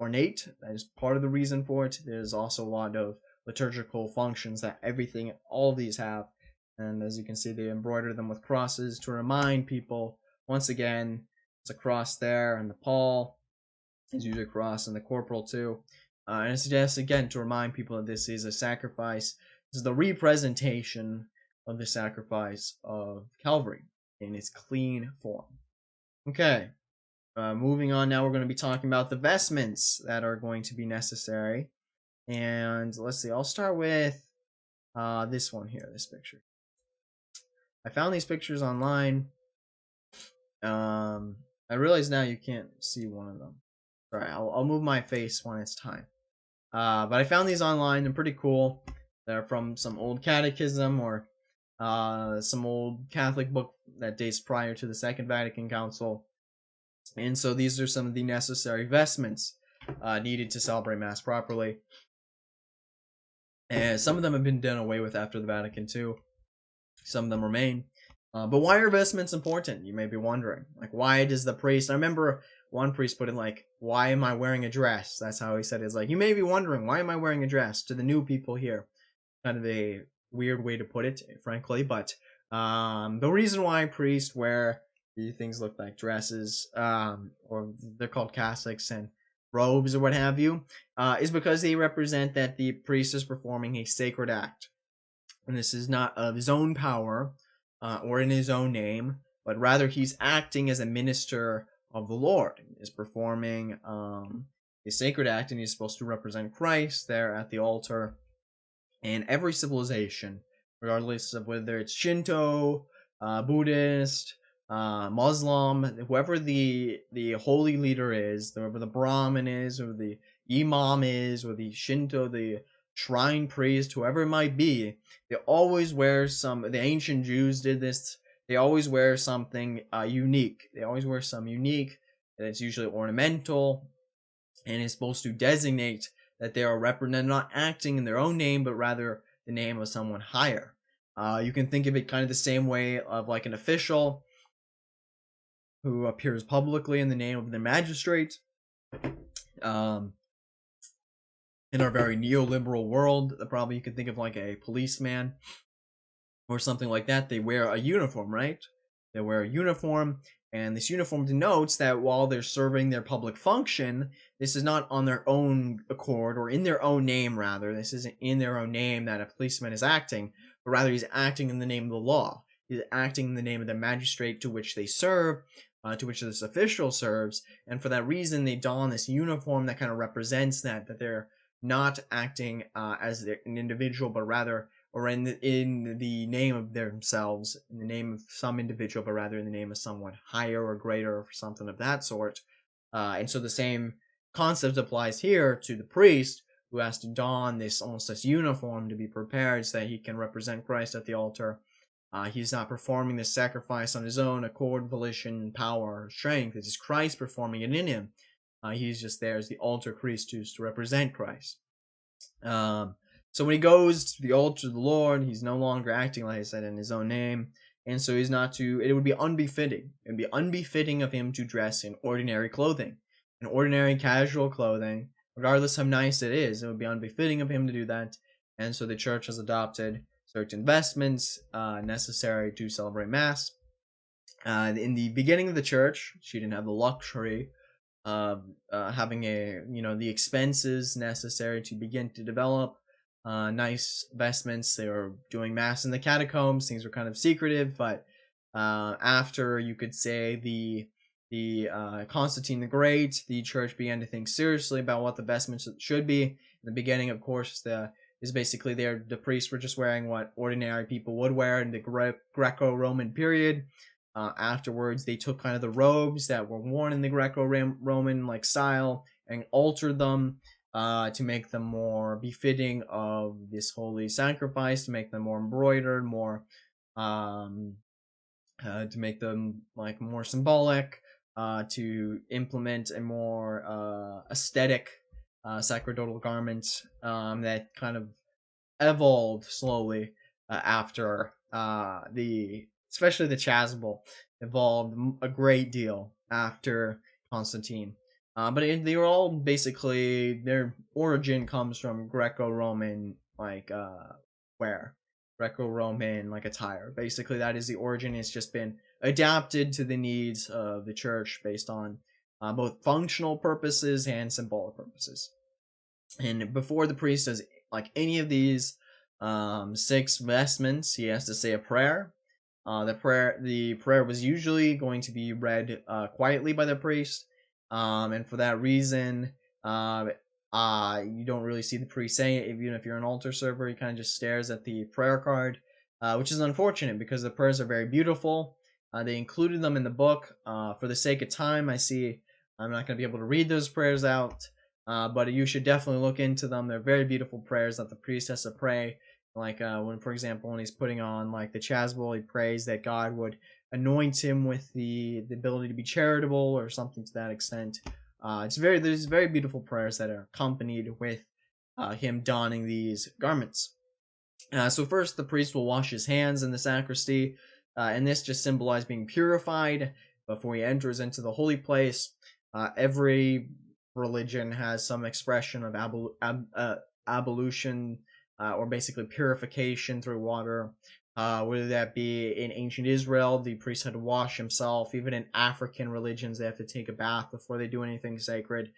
ornate. That is part of the reason for it. There's also a lot of liturgical functions that all of these have. And as you can see, they embroider them with crosses to remind people, once again, it's a cross there, and the pall is usually a cross, and the corporal too. And it's just, again, to remind people that this is a sacrifice. This is the representation of the sacrifice of Calvary in its clean form. Okay, moving on now, we're going to be talking about the vestments that are going to be necessary. And let's see, I'll start with this one here, this picture. I found these pictures online. I realize now you can't see one of them. Sorry, I'll move my face when it's time. But I found these online. They're pretty cool. They're from some old catechism or some old Catholic book that dates prior to the Second Vatican Council. And so these are some of the necessary vestments needed to celebrate Mass properly. And some of them have been done away with after the Vatican II. Some of them remain. But why are vestments important? You may be wondering. Like, why does the priest... I remember one priest put in, like, why am I wearing a dress? That's how he said it. It's like, you may be wondering, why am I wearing a dress? To the new people here. Kind of a weird way to put it, frankly. But the reason why priests wear these things look like dresses, or they're called cassocks and robes or what have you, is because they represent that the priest is performing a sacred act. And this is not of his own power or in his own name, but rather he's acting as a minister of the Lord. Is performing a sacred act, and he's supposed to represent Christ there at the altar. And every civilization, regardless of whether it's Shinto, Buddhist, Muslim, whoever the holy leader is, whoever the Brahmin is, or the Imam is, or the Shinto, the shrine priest, whoever it might be, they always wear the ancient Jews did this, they always wear something unique. They always wear some unique, and it's usually ornamental, and it's supposed to designate that they are not acting in their own name, but rather the name of someone higher. You can think of it kind of the same way of like an official who appears publicly in the name of the magistrate. In our very neoliberal world, probably you could think of like a policeman or something like that. They wear a uniform, right? They wear a uniform, and this uniform denotes that while they're serving their public function, this is not on their own accord, or in their own name, rather. This isn't in their own name that a policeman is acting, but rather he's acting in the name of the law. He's acting in the name of the magistrate to which they serve, to which this official serves, and for that reason they don this uniform that kind of represents that they're not acting as an individual, but rather, or in the name of themselves, in the name of some individual, but rather in the name of someone higher or greater, or something of that sort. And so the same concept applies here to the priest, who has to don this almost this uniform to be prepared so that he can represent Christ at the altar. He's not performing this sacrifice on his own accord, volition, power, or strength. It is Christ performing it in him. He's just there as the altar priest to represent Christ. So when he goes to the altar of the Lord, he's no longer acting, like I said, in his own name. And so he's not to, it would be unbefitting. It would be unbefitting of him to dress in ordinary clothing. In ordinary casual clothing, regardless how nice it is, it would be unbefitting of him to do that. And so the church has adopted certain vestments necessary to celebrate Mass. In the beginning of the church, she didn't have the luxury of having the expenses necessary to begin to develop nice vestments. They were doing Mass in the catacombs. Things were kind of secretive, but after, you could say, the Constantine the Great, the church began to think seriously about what the vestments should be. In the beginning, of course, basically the priests were just wearing what ordinary people would wear in the Greco-Roman period. Afterwards, they took kind of the robes that were worn in the Greco-Roman like style and altered them to make them more befitting of this holy sacrifice, to make them more embroidered, more to make them like more symbolic, to implement a more aesthetic sacerdotal garment that kind of evolved slowly after especially the chasuble evolved a great deal after Constantine. But they were all basically, their origin comes from Greco-Roman like wear. Greco-Roman like attire. Basically, that is the origin. It's just been adapted to the needs of the church based on both functional purposes and symbolic purposes. And before the priest does like any of these 6 vestments, he has to say a prayer. The prayer was usually going to be read quietly by the priest, and for that reason, you don't really see the priest saying it. Even if you're an altar server, he kind of just stares at the prayer card, which is unfortunate because the prayers are very beautiful. They included them in the book. For the sake of time, I'm not going to be able to read those prayers out, but you should definitely look into them. They're very beautiful prayers that the priest has to pray. Like when, for example, when he's putting on like the chasuble, he prays that God would anoint him with the ability to be charitable or something to that extent. There's very beautiful prayers that are accompanied with him donning these garments. So first, the priest will wash his hands in the sacristy, and this just symbolizes being purified before he enters into the holy place. Every religion has some expression of ablution, or basically purification through water. Whether that be in ancient Israel, the priest had to wash himself. Even in African religions, they have to take a bath before they do anything sacred.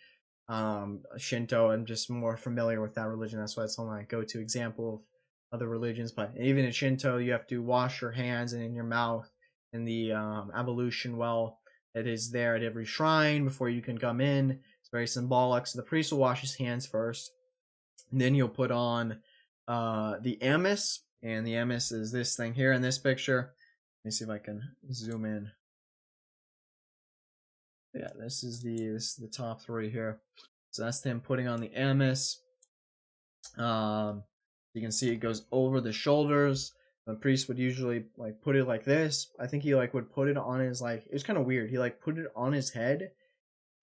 Shinto, I'm just more familiar with that religion. That's why it's on my go-to example of other religions. But even in Shinto, you have to wash your hands and in your mouth in the ablution well that is there at every shrine before you can come in. It's very symbolic. So the priest will wash his hands first. And then he'll put on the amice. And the amice is this thing here in this picture. Let me see if I can zoom in. Yeah, this is the top 3 here. So that's him putting on the amice. You can see it goes over the shoulders. The priest would usually like put it like this. I think he like would put it on his like, it was kind of weird. He like put it on his head,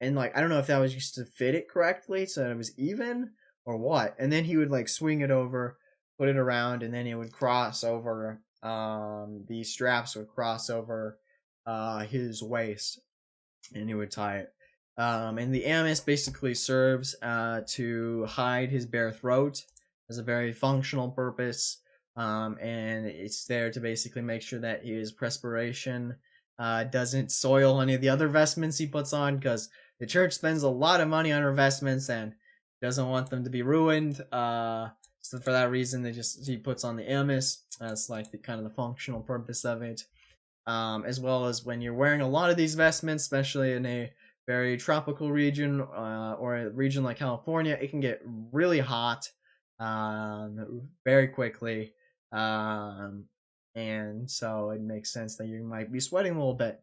and like I don't know if that was just to fit it correctly so that it was even or what. And then he would like swing it over, put it around, and then it would cross over. The straps would cross over his waist, and he would tie it. And the amice basically serves to hide his bare throat as a very functional purpose. And it's there to basically make sure that his perspiration doesn't soil any of the other vestments he puts on, because the church spends a lot of money on her vestments and doesn't want them to be ruined. So for that reason, he puts on the amice. That's like the kind of the functional purpose of it. As well as when you're wearing a lot of these vestments, especially in a very tropical region or a region like California, it can get really hot very quickly. And so it makes sense that you might be sweating a little bit.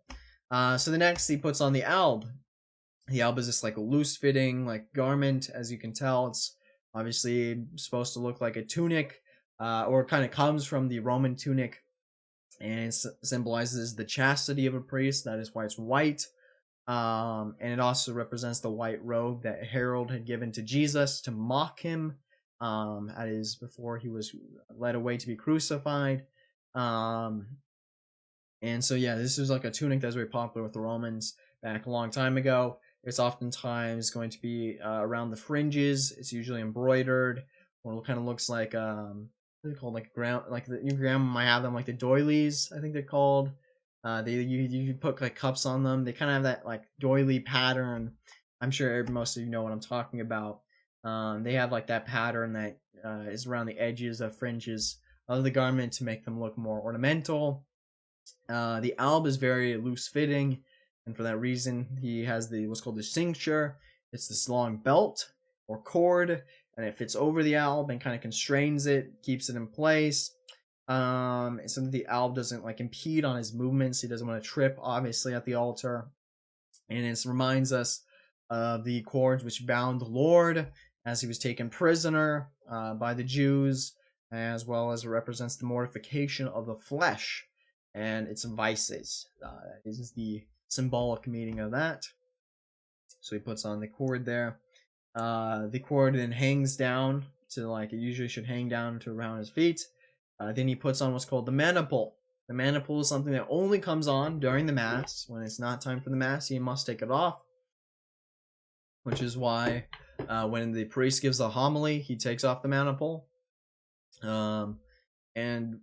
So the next, he puts on the alb. The alb is just like a loose-fitting like garment. As you can tell, it's obviously supposed to look like a tunic, or it kind of comes from the Roman tunic, and it symbolizes the chastity of a priest. That is why it's white. And it also represents the white robe that Herod had given to Jesus to mock him, before he was led away to be crucified. And so yeah, this is like a tunic that was very popular with the Romans back a long time ago. It's oftentimes going to be around the fringes. It's usually embroidered, or it kind of looks like what are they called, like your grandma might have them, like the doilies, I think they're called. You put like cups on them. They kind of have that like doily pattern. I'm sure most of you know what I'm talking about. They have like that pattern that is around the edges of fringes of the garment to make them look more ornamental. The alb is very loose fitting, and for that reason, he has what's called the cincture. It's this long belt or cord, and it fits over the alb and kind of constrains it, keeps it in place. So that the alb doesn't like impede on his movements. He doesn't want to trip, obviously, at the altar. And it reminds us of the cords which bound the Lord as he was taken prisoner by the Jews, as well as it represents the mortification of the flesh and its vices. This is the symbolic meaning of that. So he puts on the cord there. The cord then hangs down to like it usually should hang down to around his feet. Then he puts on what's called the maniple. The maniple is something that only comes on during the Mass. When it's not time for the Mass, he must take it off. Which is why when the priest gives the homily, he takes off the maniple. And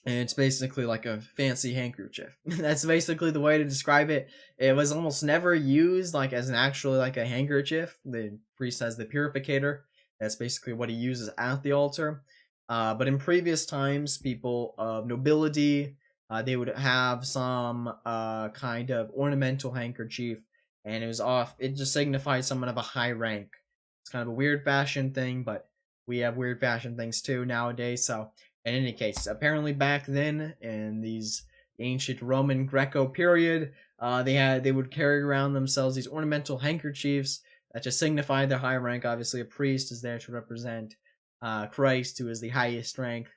and it's basically like a fancy handkerchief. That's basically the way to describe it. It was almost never used like as an actually like a handkerchief. The priest has the purificator. That's basically what he uses at the altar. But in previous times, people of nobility, they would have some kind of ornamental handkerchief, and it was off. It just signified someone of a high rank. It's kind of a weird fashion thing, but we have weird fashion things too nowadays. So in any case, apparently back then in these ancient Roman Greco period, they would carry around themselves these ornamental handkerchiefs that just signify their high rank. Obviously, a priest is there to represent Christ, who is the highest rank.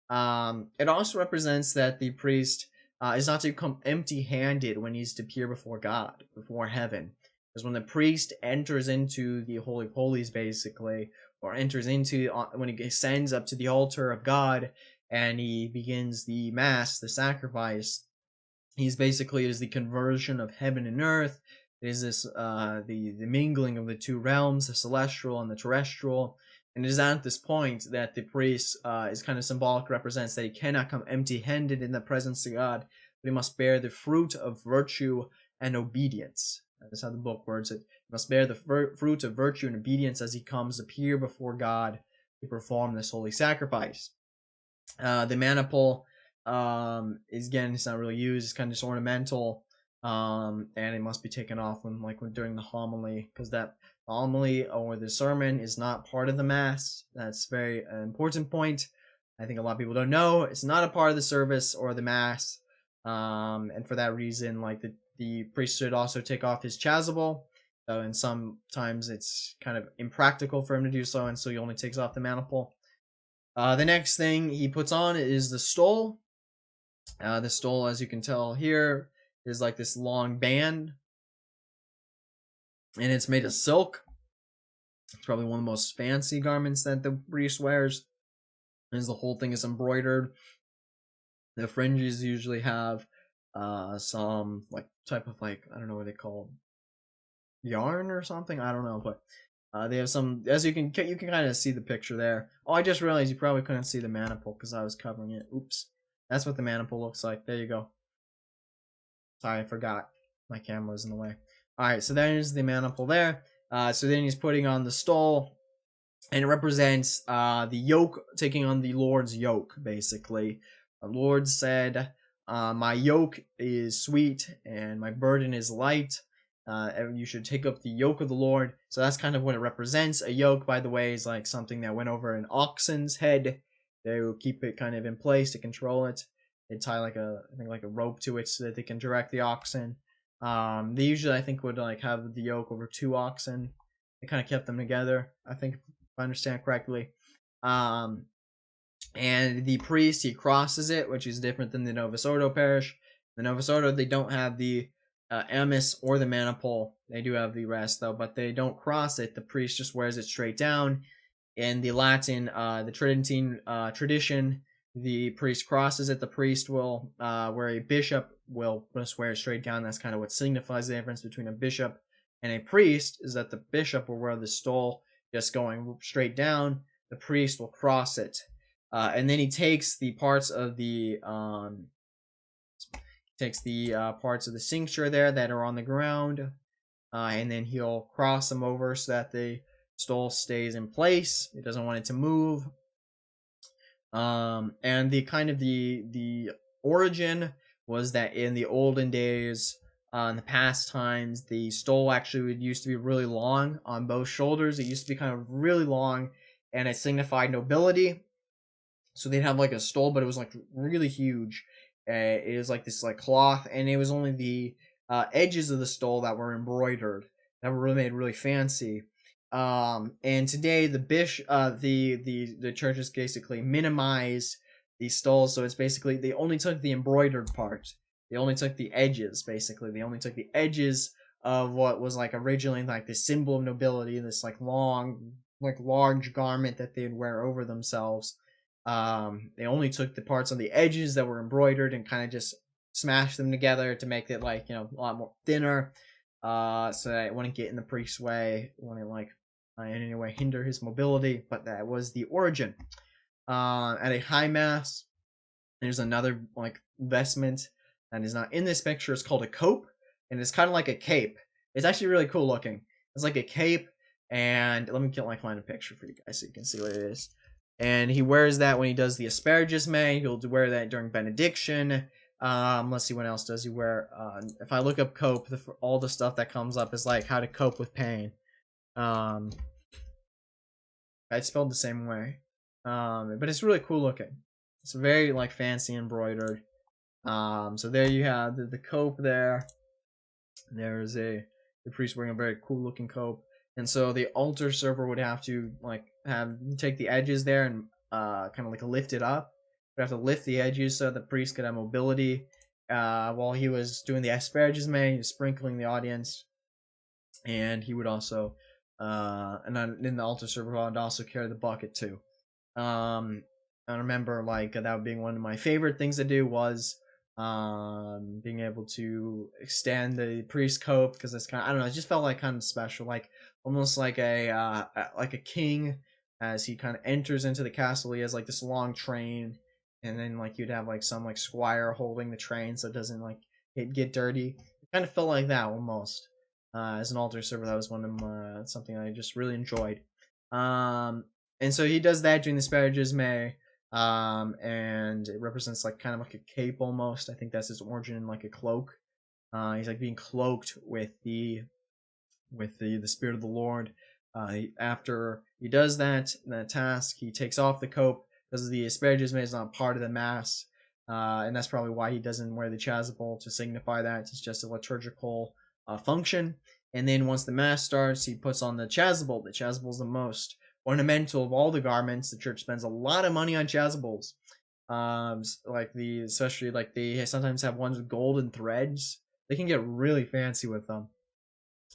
It also represents that the priest is not to come empty-handed when he's to appear before God, before heaven. Because when the priest enters into the Holy of Holies, basically, or enters into, when he ascends up to the altar of God, and he begins the Mass, the sacrifice, he's basically is the conversion of heaven and earth. It is this the mingling of the two realms, the celestial and the terrestrial. And it is at this point that the priest is kind of symbolic, represents that he cannot come empty-handed in the presence of God, but he must bear the fruit of virtue and obedience. That's how the book words it. He must bear the fruit of virtue and obedience as he comes appear before God to perform this holy sacrifice. The maniple is, again, it's not really used. It's kind of just ornamental, and it must be taken off when during the homily, because that homily or the sermon is not part of the Mass. That's very important point. I think a lot of people don't know. It's not a part of the service or the Mass, and for that reason, the priest should also take off his chasuble. And sometimes it's kind of impractical for him to do so, and so he only takes off the maniple. The next thing he puts on is the stole. The stole, as you can tell here, is like this long band, and it's made of silk. It's probably one of the most fancy garments that the priest wears, as the whole thing is embroidered. The fringes usually have some type of I don't know what they call yarn or something. I don't know, but they have some, as you can kind of see the picture there. Oh, I just realized you probably couldn't see the maniple because I was covering it. Oops. That's what the maniple looks like. There you go. Sorry, I forgot. My camera was in the way. Alright, so there's the maniple there. So then he's putting on the stole, and it represents the yoke, taking on the Lord's yoke, basically. The Lord said, my yoke is sweet and my burden is light. You should take up the yoke of the Lord. So that's kind of what it represents. A yoke, by the way, is like something that went over an oxen's head. They will keep it kind of in place to control it. They tie like a rope to it so that they can direct the oxen. They usually, I think, would have the yoke over 2 oxen. They kind of kept them together, I think, if I understand correctly. And the priest, he crosses it, which is different than the Novus Ordo parish. The Novus Ordo, they don't have the amice or the maniple. They do have the rest, though, but they don't cross it. The priest just wears it straight down. In the Latin, the Tridentine tradition, the priest crosses it. The priest will, where a bishop will just wear it straight down. That's kind of what signifies the difference between a bishop and a priest, is that the bishop will wear the stole just going straight down. The priest will cross it. And then he takes the parts of the parts of the cincture there that are on the ground, and then he'll cross them over so that the stole stays in place. He doesn't want it to move. And the origin was that in the olden days, in the past times, the stole actually used to be really long on both shoulders. It used to be kind of really long, and it signified nobility. So they'd have a stole, but it was really huge. It was this cloth, and it was only the edges of the stole that were embroidered, that were really made really fancy. And today the churches basically minimized the stoles, so it's basically they only took the embroidered part. They only took the edges, basically. They only took the edges of what was originally the symbol of nobility, this long, large garment that they'd wear over themselves. They only took the parts on the edges that were embroidered and kind of just smashed them together to make it a lot more thinner, so that it wouldn't get in the priest's way when it in any way hinder his mobility, but that was the origin. At a high mass, there's another like vestment that is not in this picture. It's called a cope, and it's kind of like a cape. It's actually really cool looking. It's like a cape, and let me find a picture for you guys so you can see what it is. And he wears that when he does the asparagus may. He'll wear that during benediction. Let's see, what else does he wear? If I look up cope, all the stuff that comes up is like how to cope with pain. I spelled the same way. But it's really cool looking. It's very like fancy embroidered. So there you have the cope there. There's the priest wearing a very cool looking cope. And so the altar server would have to take the edges there and kind of like lift it up. Would have to lift the edges so the priest could have mobility. While he was doing the asparagus may, he was sprinkling the audience, and he would also and then the altar server would also carry the bucket too. I remember that being one of my favorite things to do was being able to extend the priest cope, because it's kind of, I don't know, it just felt like kind of special, like almost like a king as he kind of enters into the castle. He has like this long train, and then like you'd have like some like squire holding the train so it doesn't like get dirty. It kind of felt like that almost. As an altar server, that was one of something I just really enjoyed. And so he does that during the asparagus may, and it represents like kind of like a cape almost. I think that's his origin in like a cloak. He's like being cloaked with the spirit of the Lord. After he does that task, he takes off the cope because the asparagus may is not part of the mass, and that's probably why he doesn't wear the chasuble to signify that. It's just a liturgical function. And then once the mass starts, he puts on the chasuble. The chasuble is the most ornamental of all the garments. The church spends a lot of money on chasubles. Especially like they sometimes have ones with golden threads. They can get really fancy with them.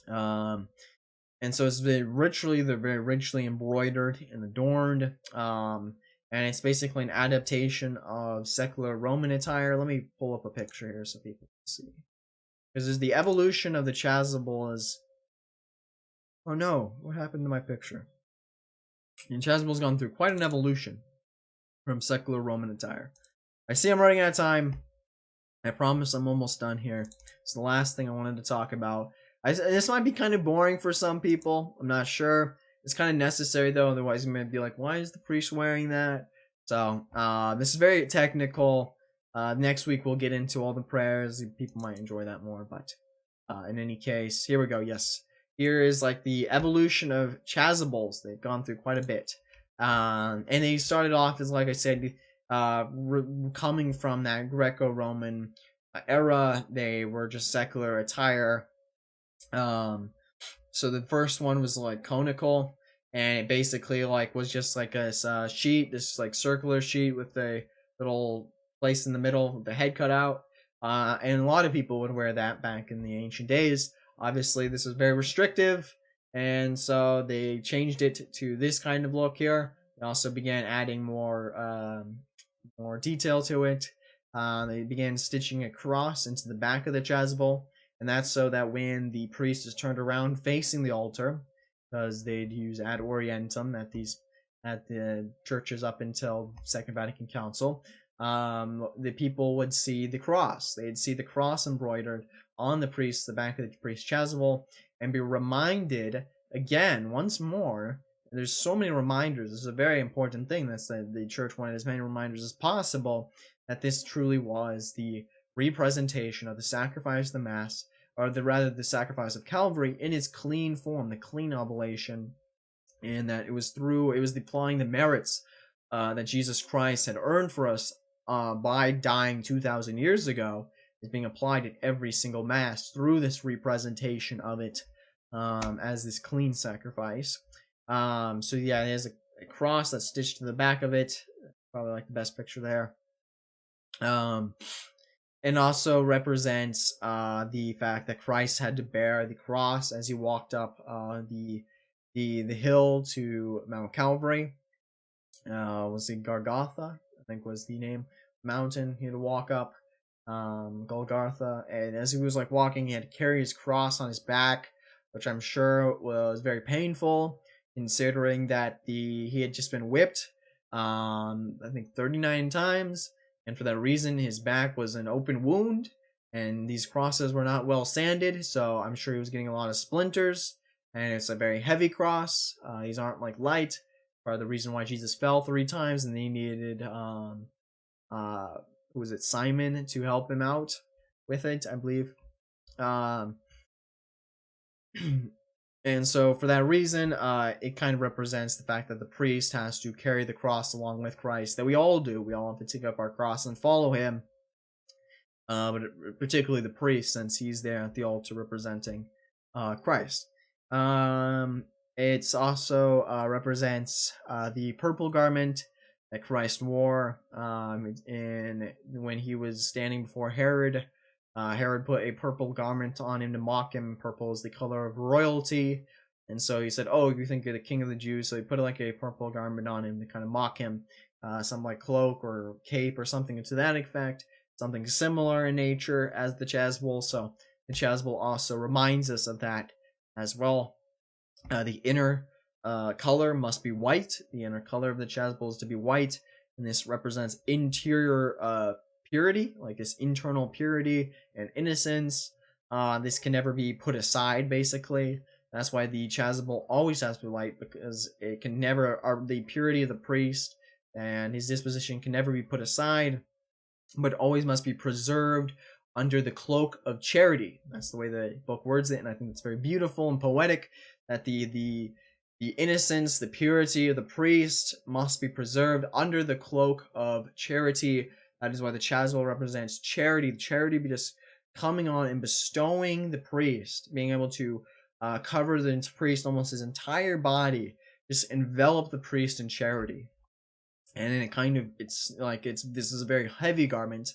And so they're very richly embroidered and adorned. And it's basically an adaptation of secular Roman attire. Let me pull up a picture here so people can see. Because there's the evolution of the chasuble is... Oh no, what happened to my picture? And chasuble's gone through quite an evolution from secular Roman attire. I see I'm running out of time. I promise I'm almost done here. It's the last thing I wanted to talk about. This might be kind of boring for some people. I'm not sure. It's kind of necessary though, otherwise you might be like, why is the priest wearing that? So, this is very technical. Next week we'll get into all the prayers. People might enjoy that more, but in any case, here we go. Yes, here is like the evolution of chasubles. They've gone through quite a bit, and they started off as, like I said, coming from that Greco-Roman era. They were just secular attire. So the first one was like conical, and it basically like was just like a sheet, this like circular sheet with a little place in the middle, the head cut out, and a lot of people would wear that back in the ancient days. Obviously this is very restrictive, and so they changed it to this kind of look here. They also began adding more detail to it. They began stitching a cross into the back of the chasuble, and that's so that when the priest is turned around facing the altar, because they'd use ad orientem at the churches up until Second Vatican Council, the people would see the cross. They'd see the cross embroidered on the back of the priest's chasuble, and be reminded again, once more. There's so many reminders. This is a very important thing. That's the church wanted as many reminders as possible that this truly was the representation of the sacrifice of the Mass, or the sacrifice of Calvary in its clean form, the clean oblation, and that it was applying the merits that Jesus Christ had earned for us by dying 2,000 years ago, is being applied at every single Mass through this representation of it as this clean sacrifice. So yeah, there's a cross that's stitched to the back of it. Probably like the best picture there. And also represents the fact that Christ had to bear the cross as he walked up the hill to Mount Calvary. Was it Golgotha? I think was the name. Mountain he had to walk up, Golgotha, and as he was like walking, he had to carry his cross on his back, which I'm sure was very painful. considering that he had just been whipped, I think 39 times, and for that reason his back was an open wound, and these crosses were not well sanded, so I'm sure he was getting a lot of splinters, and it's a very heavy cross. These aren't like light. Part of the reason why Jesus fell 3 times, and they needed who was it, Simon, to help him out with it, I believe. Um, and so for that reason, it kind of represents the fact that the priest has to carry the cross along with Christ, that we all do. We all have to take up our cross and follow him. But particularly the priest, since he's there at the altar representing Christ. It's also represents the purple garment that Christ wore when he was standing before Herod. Herod put a purple garment on him to mock him. Purple is the color of royalty, and so he said, "Oh, you think you're the king of the Jews?" So he put like a purple garment on him to kind of mock him, something like cloak or cape or something to that effect. Something similar in nature as the chasuble. So the chasuble also reminds us of that as well. The inner color must be white. The inner color of the chasuble is to be white, and this represents interior purity, like this internal purity and innocence. This can never be put aside, basically. That's why the chasuble always has to be white, because it can never, the purity of the priest and his disposition can never be put aside, but always must be preserved under the cloak of charity. That's the way the book words it, and I think it's very beautiful and poetic that the innocence, the purity of the priest must be preserved under the cloak of charity. That is why the chasuble represents charity. Charity be just coming on and bestowing the priest, being able to cover the priest, almost his entire body, just envelop the priest in charity. And then this is a very heavy garment.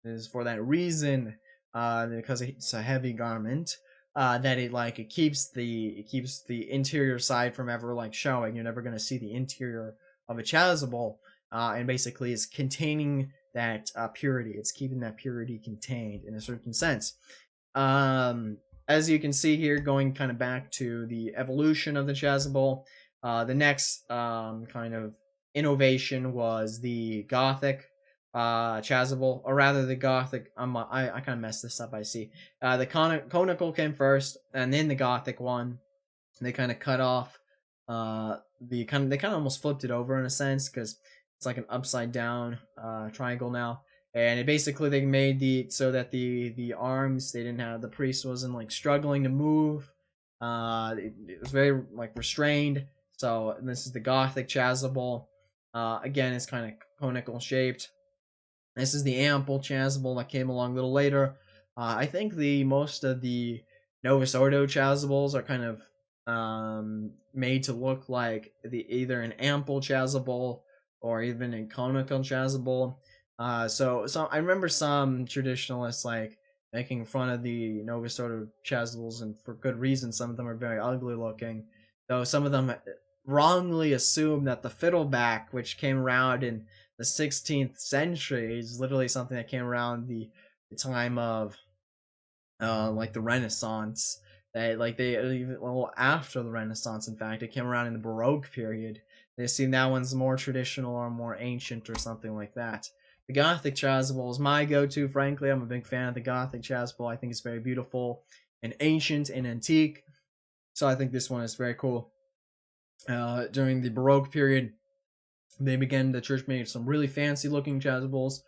It is for that reason, because it's a heavy garment, that it keeps the interior side from ever showing. You're never going to see the interior of a chasuble, and basically it's containing that purity. It's keeping that purity contained in a certain sense. As you can see here, going kind of back to the evolution of the chasuble, the next kind of innovation was the Gothic chasuble, or rather the Gothic. I kind of messed this up. I see. The conical came first, and then the Gothic one. They kind of cut off they kind of almost flipped it over in a sense, because it's like an upside down triangle now. And it basically, they made so that the arms, they didn't have, the priest wasn't struggling to move. It was very restrained. So this is the Gothic chasuble. Again, it's kind of conical shaped. This is the ample chasuble that came along a little later. I think most of the Novus Ordo chasubles are kind of made to look like either an ample chasuble or even a conical chasuble. So I remember some traditionalists making fun of the Novus Ordo chasubles, and for good reason. Some of them are very ugly looking, though some of them wrongly assume that the fiddleback, which came around in the 16th century, is literally something that came around the time of the Renaissance. That they even after the Renaissance, in fact, it came around in the Baroque period. They assume that one's more traditional or more ancient or something like that. The Gothic chasuble is my go-to, frankly. I'm a big fan of the Gothic chasuble. I think it's very beautiful and ancient and antique. So I think this one is very cool. During the Baroque period, the church made some really fancy looking chasubles,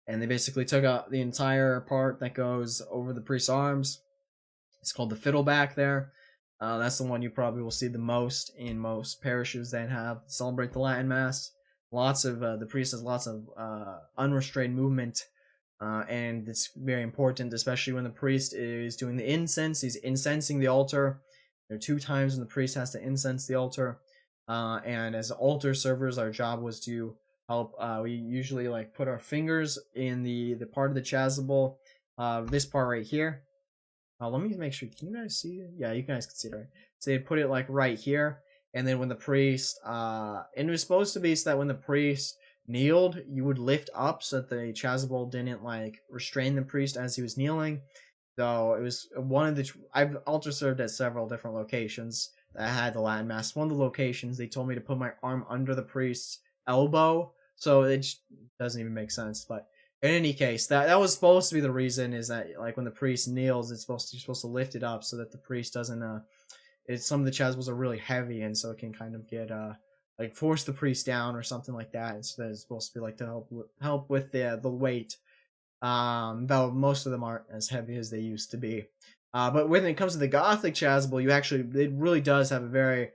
and they basically took out the entire part that goes over the priest's arms. It's called the fiddleback there. That's the one you probably will see the most in most parishes that celebrate the Latin Mass. Lots of the priest has lots of unrestrained movement, and it's very important, especially when the priest is doing the incense. He's incensing the altar. There are 2 times when the priest has to incense the altar, and as altar servers, our job was to help. We usually put our fingers in the part of the chasuble, this part right here. Let me make sure. Can you guys see it? Yeah, you guys can see it, right? So they put it right here, and then when the priest, and it was supposed to be so that when the priest kneeled, you would lift up so that the chasuble didn't restrain the priest as he was kneeling. Though it was one of I've altar served at several different locations. that had the Latin Mass. One of the locations, they told me to put my arm under the priest's elbow, so it doesn't even make sense. But in any case, that was supposed to be the reason, is that like when the priest kneels, you're supposed to lift it up so that the priest doesn't some of the chasubles are really heavy, and so it can kind of get like force the priest down or something like that. And so that it's supposed to be like to help with the weight. Though most of them aren't as heavy as they used to be. But when it comes to the Gothic chasuble, it really does have a very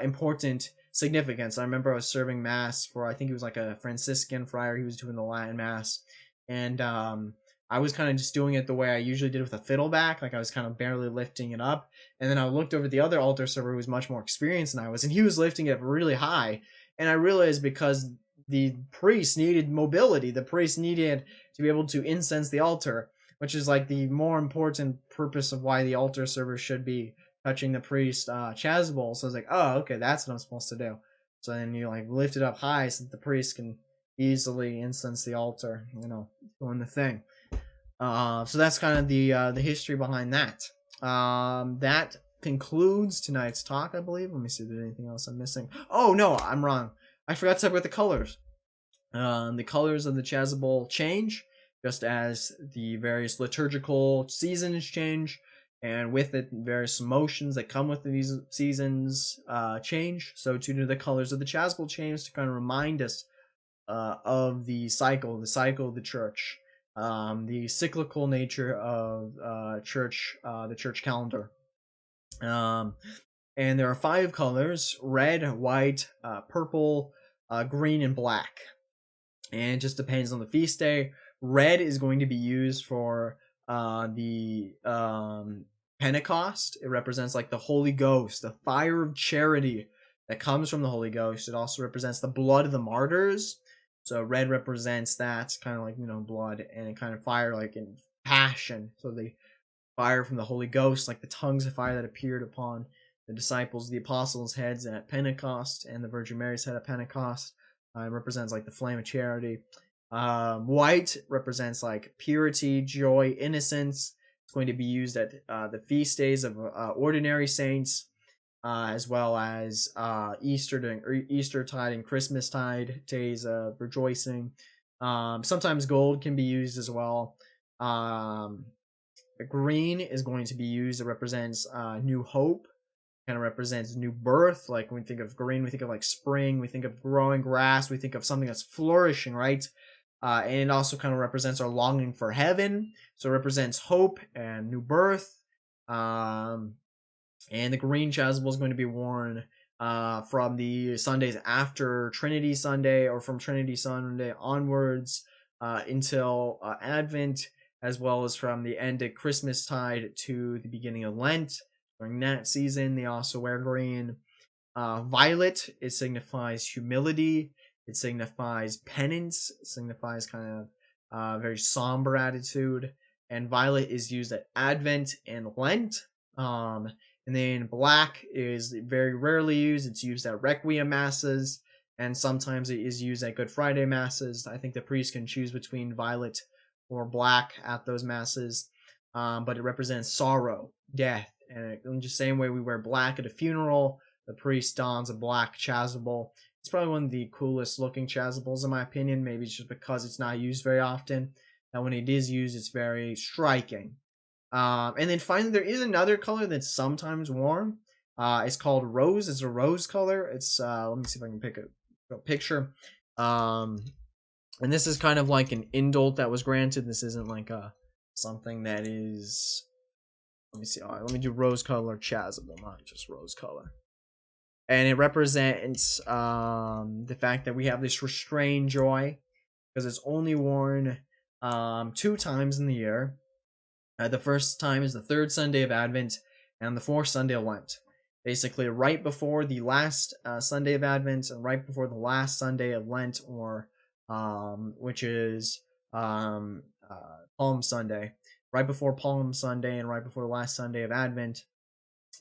important significance. I remember I was serving Mass for, I think it was like a Franciscan friar. He was doing the Latin Mass. And I was kind of just doing it the way I usually did with a fiddleback. Like I was kind of barely lifting it up. And then I looked over at the other altar server who was much more experienced than I was. And he was lifting it really high. And I realized because the priest needed mobility. The priest needed to be able to incense the altar, which is like the more important purpose of why the altar server should be touching the priest chasuble. So I was like, oh, okay, that's what I'm supposed to do. So then you like lift it up high so that the priest can easily incense the altar, doing the thing. So that's kind of the history behind that. That concludes tonight's talk, I believe. Let me see if there's anything else I'm missing. Oh no, I'm wrong. I forgot to talk about the colors. The colors of the chasuble change, just as the various liturgical seasons change, and with it, various emotions that come with these seasons change. So too do the colors of the chasuble change to kind of remind us of the cycle of the church, the cyclical nature of the church calendar. And there are 5 colors: red, white, purple, green, and black. And it just depends on the feast day. Red is going to be used for the Pentecost. It represents like the Holy Ghost, the fire of charity that comes from the Holy Ghost. It also represents the blood of the martyrs. So red represents that, kind of like, blood, and kind of fire like in passion. So the fire from the Holy Ghost, like the tongues of fire that appeared upon the disciples, the apostles' heads at Pentecost, and the Virgin Mary's head at Pentecost. It represents like the flame of charity. White represents like purity, joy, innocence. It's going to be used at the feast days of ordinary saints, as well as Eastertide and Christmastide, days of rejoicing. Sometimes gold can be used as well. Green is going to be used. It represents new hope. Kind of represents new birth. Like when we think of green, we think of like spring. We think of growing grass. We think of something that's flourishing, right? And it also kind of represents our longing for heaven. So it represents hope and new birth. And the green chasuble is going to be worn from the Sundays after Trinity Sunday, or from Trinity Sunday onwards until Advent, as well as from the end of Christmastide to the beginning of Lent. During that season, they also wear green. Violet, it signifies humility. It signifies penance. It signifies kind of very somber attitude. And violet is used at Advent and Lent. And then black is very rarely used. It's used at Requiem Masses, and sometimes it is used at Good Friday Masses. I think the priest can choose between violet or black at those Masses. But it represents sorrow, death. And in the same way we wear black at a funeral, the priest dons a black chasuble. It's probably one of the coolest looking chasubles in my opinion. Maybe it's just because it's not used very often. And when it is used, it's very striking. And then finally, there is another color that's sometimes worn. It's called rose. It's a rose color. It's let me see if I can pick a picture. And this is kind of like an indult that was granted. This isn't like something that is. Let me see. All right, let me do rose color chasuble, not just rose color. And it represents the fact that we have this restrained joy, because it's only worn 2 times in the year. The first time is the 3rd Sunday of Advent and the 4th Sunday of Lent. Basically, right before the last Sunday of Advent and right before the last Sunday of Lent, or which is Palm Sunday. Right before Palm Sunday and right before the last Sunday of Advent,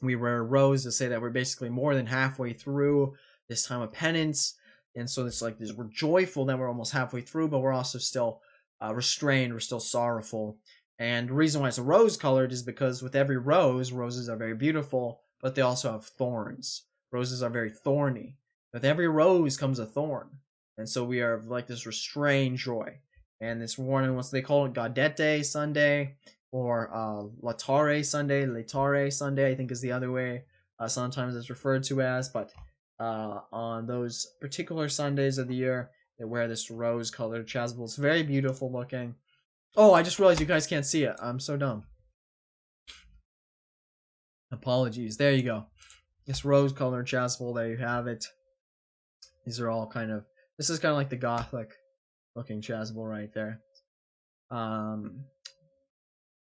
we wear rose to say that we're basically more than halfway through this time of penance. And so it's like this, we're joyful that we're almost halfway through, but we're also still restrained, we're still sorrowful. And the reason why it's a rose colored is because with every rose, roses are very beautiful, but they also have thorns. Roses are very thorny. With every rose comes a thorn. And so we are like this restrained joy. And this one, what they call it, Gaudete Sunday, or Latare Sunday, I think is the other way sometimes it's referred to as. But on those particular Sundays of the year, they wear this rose-colored chasuble. It's very beautiful looking. Oh, I just realized you guys can't see it. I'm so dumb. Apologies. There you go. This rose-colored chasuble, there you have it. These are all kind of... This is kind of like the Gothic-looking chasuble right there.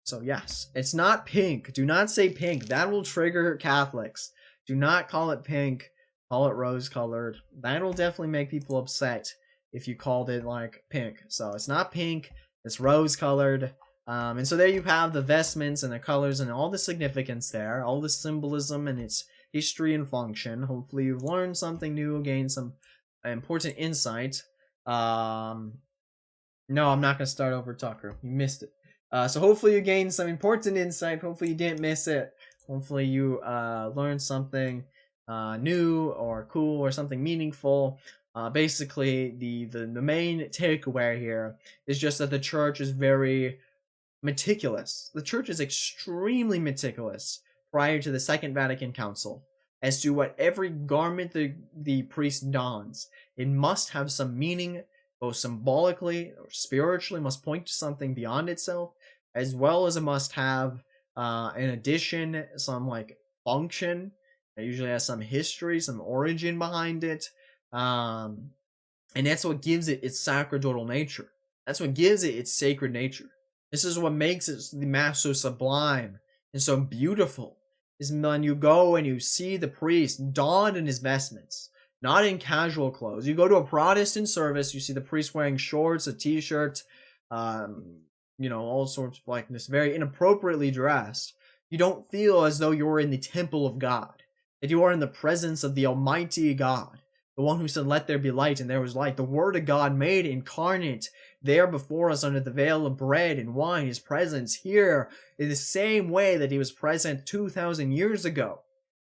So yes, it's not pink. Do not say pink. That will trigger Catholics. Do not call it pink. Call it rose-colored. That will definitely make people upset if you called it like pink. So it's not pink. It's rose-colored. And so there you have the vestments and the colors and all the significance there. All the symbolism and its history and function. Hopefully you've learned something new, gained some important insight. No, I'm not going to start over, Tucker. You missed it. So hopefully you gained some important insight. Hopefully you didn't miss it. Hopefully you learned something new or cool or something meaningful. Basically, the main takeaway here is just that the church is very meticulous. The church is extremely meticulous prior to the Second Vatican Council as to what every garment the priest dons. It must have some meaning, both symbolically or spiritually, must point to something beyond itself, as well as it must have, in addition, some like function. It usually has some history, some origin behind it. And that's what gives it its sacerdotal nature. That's what gives it its sacred nature. This is what makes it, the Mass so sublime and so beautiful. Is when you go and you see the priest donned in his vestments, not in casual clothes. You go to a Protestant service, you see the priest wearing shorts, a t-shirt, all sorts of like this, very inappropriately dressed. You don't feel as though you're in the temple of God, that you are in the presence of the Almighty God, the one who said, "Let there be light," and there was light. The Word of God made incarnate there before us under the veil of bread and wine, his presence here in the same way that he was present 2,000 years ago.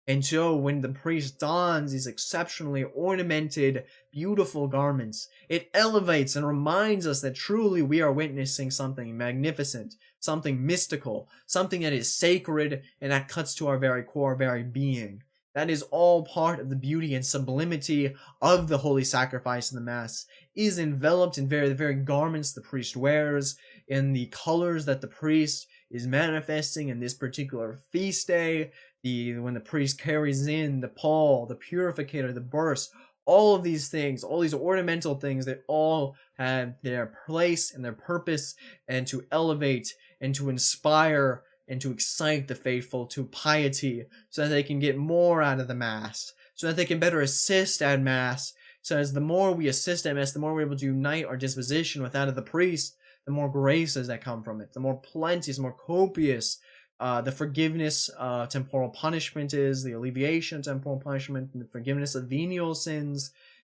And so when the priest dons these exceptionally ornamented, beautiful garments, it elevates and reminds us that truly we are witnessing something magnificent, something mystical, something that is sacred and that cuts to our very core, very being. That is all part of the beauty and sublimity of the holy sacrifice in the Mass, is enveloped in the very garments the priest wears, in the colors that the priest is manifesting in this particular feast day, when the priest carries in the pall, the purificator, the burst, all of these things, all these ornamental things that all have their place and their purpose, and to elevate and to inspire and to excite the faithful to piety, so that they can get more out of the Mass, so that they can better assist at Mass. So as the more we assist at Mass, the more we're able to unite our disposition with that of the priest, the more graces that come from it, the more plenteous, more copious the forgiveness of temporal punishment is, the alleviation of temporal punishment, and the forgiveness of venial sins,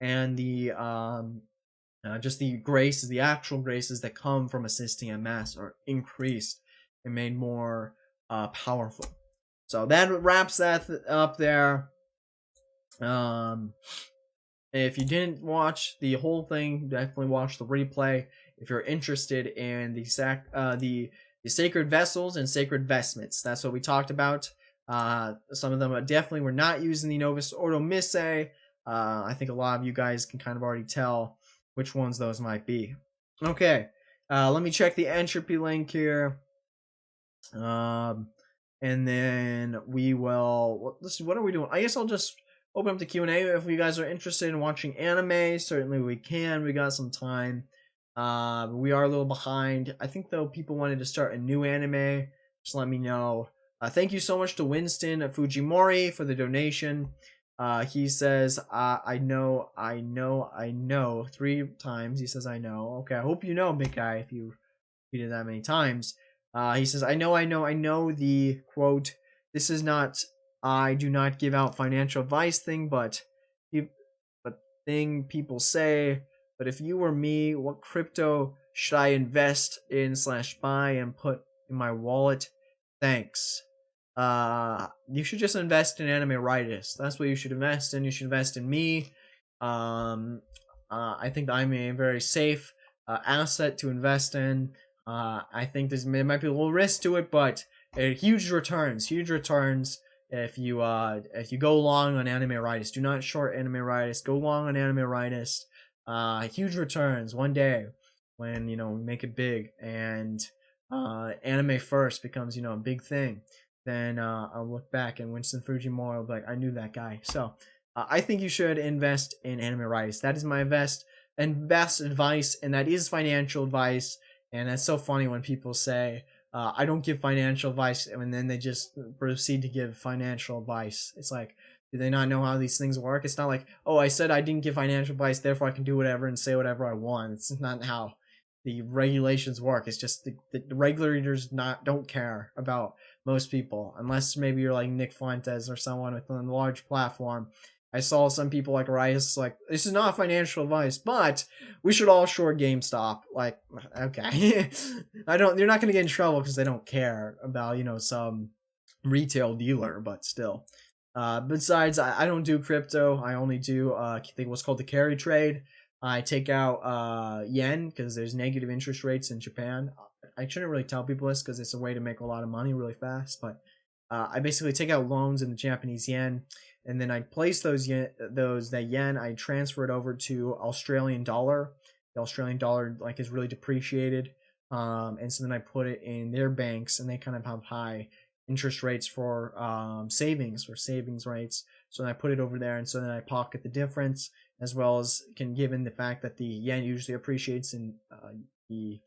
and the just the graces, the actual graces that come from assisting at Mass are increased and made more powerful. So that wraps that up there. If you didn't watch the whole thing, definitely watch the replay. If you're interested in the sacred vessels and sacred vestments, that's what we talked about. Some of them definitely were not using the Novus Ordo Missae. I think a lot of you guys can kind of already tell which ones those might be. Okay, let me check the entropy link here. And then we will, let's see, what are we doing? I guess I'll just open up the Q&A. If you guys are interested in watching anime, certainly we can. We got some time. We are a little behind. I think though people wanted to start a new anime. Just let me know. Thank you so much to Winston Fujimori for the donation. He says, I know, 3 times. He says, I know. Okay, I hope you know, big guy, if you repeated that many times. He says, I know the quote, "This is not, I do not give out financial advice" thing, but thing people say. But if you were me, what crypto should I invest in / buy and put in my wallet? Thanks. you should just invest in anime writers. That's what you should invest in. You should invest in me. I think I'm a very safe asset to invest in. I think there might be a little risk to it, but huge returns. Huge returns if you go long on anime writers. Do not short anime writers. Go long on anime writers. Huge returns one day when we make it big and anime first becomes a big thing. Then I'll look back and Winston Fujimori will be like, I knew that guy. So I think you should invest in anime writers. That is my best advice, and that is financial advice. And that's so funny when people say, I don't give financial advice, and then they just proceed to give financial advice. It's like, do they not know how these things work? It's not like, oh, I said I didn't give financial advice, therefore I can do whatever and say whatever I want. It's not how the regulations work. It's just the regulators don't care about most people, unless maybe you're like Nick Fuentes or someone with a large platform. I saw some people like Rice like, this is not financial advice, but we should all short GameStop. Like, okay. You're not gonna get in trouble because they don't care about, some retail dealer, but still. Besides, I don't do crypto. I only do I think what's called the carry trade. I take out yen because there's negative interest rates in Japan. I shouldn't really tell people this because it's a way to make a lot of money really fast, but I basically take out loans in the Japanese yen, and then I place that yen. I transfer it over to Australian dollar. The Australian dollar is really depreciated, and so then I put it in their banks, and they kind of have high interest rates for savings rates. So then I put it over there, and so then I pocket the difference, as well as given the fact that the yen usually appreciates and the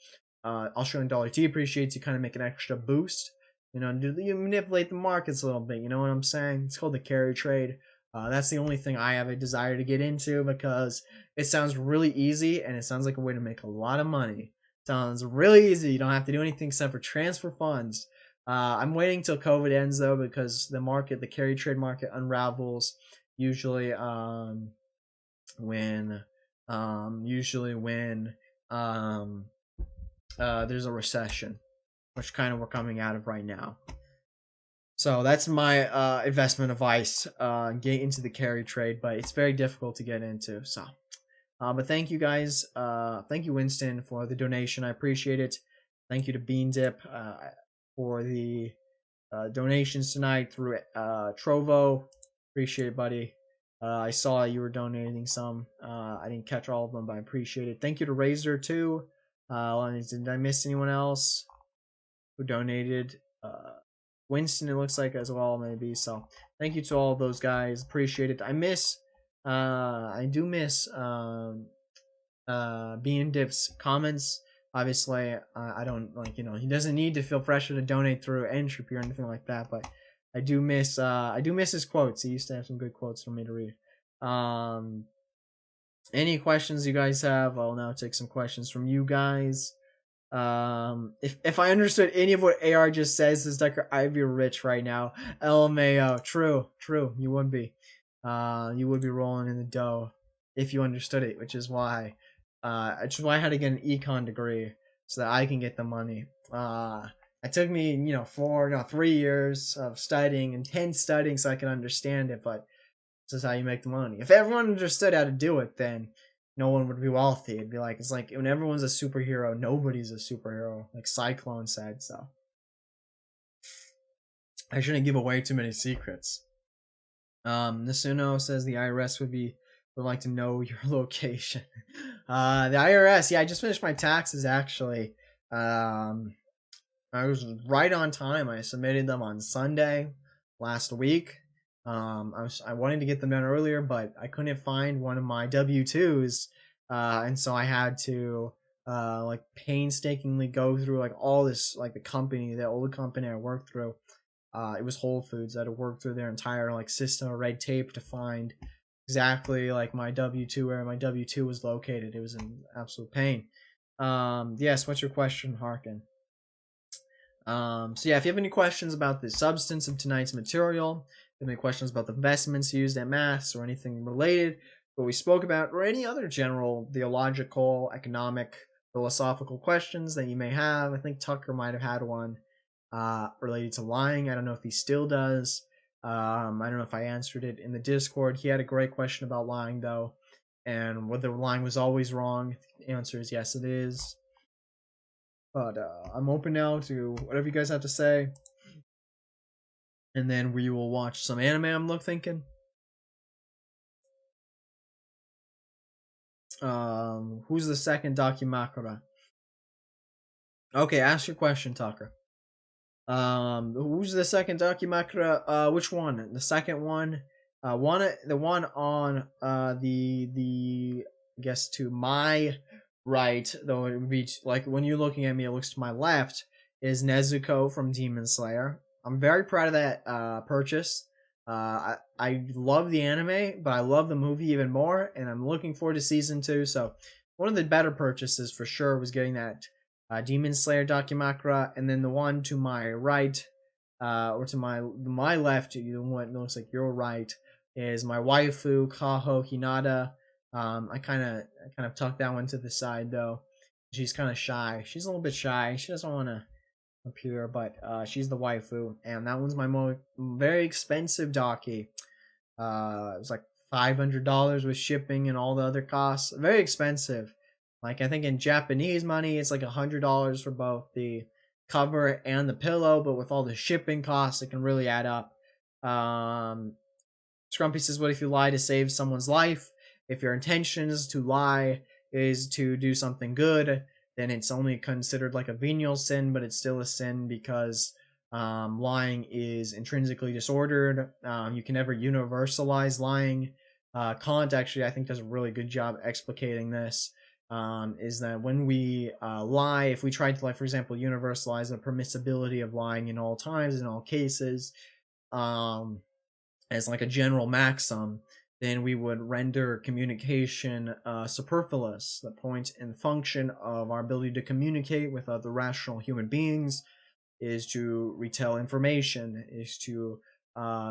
Australian dollar depreciates, you kind of make an extra boost. You manipulate the markets a little bit. You know what I'm saying? It's called the carry trade. That's the only thing I have a desire to get into because it sounds really easy and it sounds like a way to make a lot of money. It sounds really easy. You don't have to do anything except for transfer funds. I'm waiting till COVID ends though because the carry trade market unravels usually when there's a recession, which kind of we're coming out of right now. So that's my investment advice. Get into the carry trade, but it's very difficult to get into. So, but thank you guys. Thank you, Winston, for the donation. I appreciate it. Thank you to Bean Dip for the donations tonight through Trovo. Appreciate it, buddy. I saw you were donating some. I didn't catch all of them, but I appreciate it. Thank you to Razor too. Did I miss anyone else who donated? Winston, it looks like, as well, maybe. So thank you to all of those guys. Appreciate it. I do miss Bean Dip's comments. Obviously, I don't he doesn't need to feel pressure to donate through Entropy or anything like that, but I do miss his quotes. He used to have some good quotes for me to read. Any questions you guys have? I'll now take some questions from you guys. If I understood any of what AR just says, is Decker, I'd be rich right now. LMAO. True. You would be. You would be rolling in the dough if you understood it, which is why I had to get an econ degree so that I can get the money. It took me 3 years of studying, intense studying, so I can understand it, but this is how you make the money. If everyone understood how to do it, then no one would be wealthy. It'd be like, it's like when everyone's a superhero, nobody's a superhero, like Cyclone said. So I shouldn't give away too many secrets. Nasuno says the IRS would like to know your location. The IRS, yeah, I just finished my taxes actually. I was right on time. I submitted them on Sunday last week. I wanted to get them done earlier, but I couldn't find one of my W-2s, and so I had to painstakingly go through all this, the old company I worked through. It was Whole Foods. I had to work through their entire system of red tape to find exactly my W-2 where my W-2 was located. It was an absolute pain. Yes, what's your question, Harkin? So yeah, if you have any questions about the substance of tonight's material, if you have any questions about the vestments used at Mass or anything related, what we spoke about, or any other general theological, economic, philosophical questions that you may have, I think Tucker might have had one. related to lying. I don't know if he still does. I don't know if I answered it in the Discord. He had a great question about lying, though, and whether lying was always wrong. The answer is yes, it is. But I'm open now to whatever you guys have to say. And then we will watch some anime, I'm thinking. Who's the second Dakimakura? Okay, ask your question, Tucker. Who's the second Dakimakura? Which one? The second one? The one on the I guess to my right, though it would be like when you're looking at me, it looks to my left, is Nezuko from Demon Slayer. I'm very proud of that purchase. I love the anime, but I love the movie even more, and I'm looking forward to season 2. So one of the better purchases for sure was getting that Demon Slayer Dakimakura, and then the one to my right, or to my left, the one that looks like your right, is my waifu Kaho Hinata. I kind of tucked that one to the side though. She's kind of shy. She's a little bit shy. She doesn't want to appear, but she's the waifu, and that one's my very expensive Daki. It was like $500 with shipping and all the other costs. Very expensive. Like I think in Japanese money, it's like $100 for both the cover and the pillow, but with all the shipping costs, it can really add up. Scrumpy says, "What if you lie to save someone's life? If your intentions to lie is to do something good, then it's only considered like a venial sin, but it's still a sin because lying is intrinsically disordered. You can never universalize lying." Kant actually, I think, does a really good job explicating this. Is that when we lie, if we try to, like, for example, universalize the permissibility of lying in all times, in all cases, as like a general maxim, then we would render communication superfluous. The point and function of our ability to communicate with other rational human beings is to retell information, is to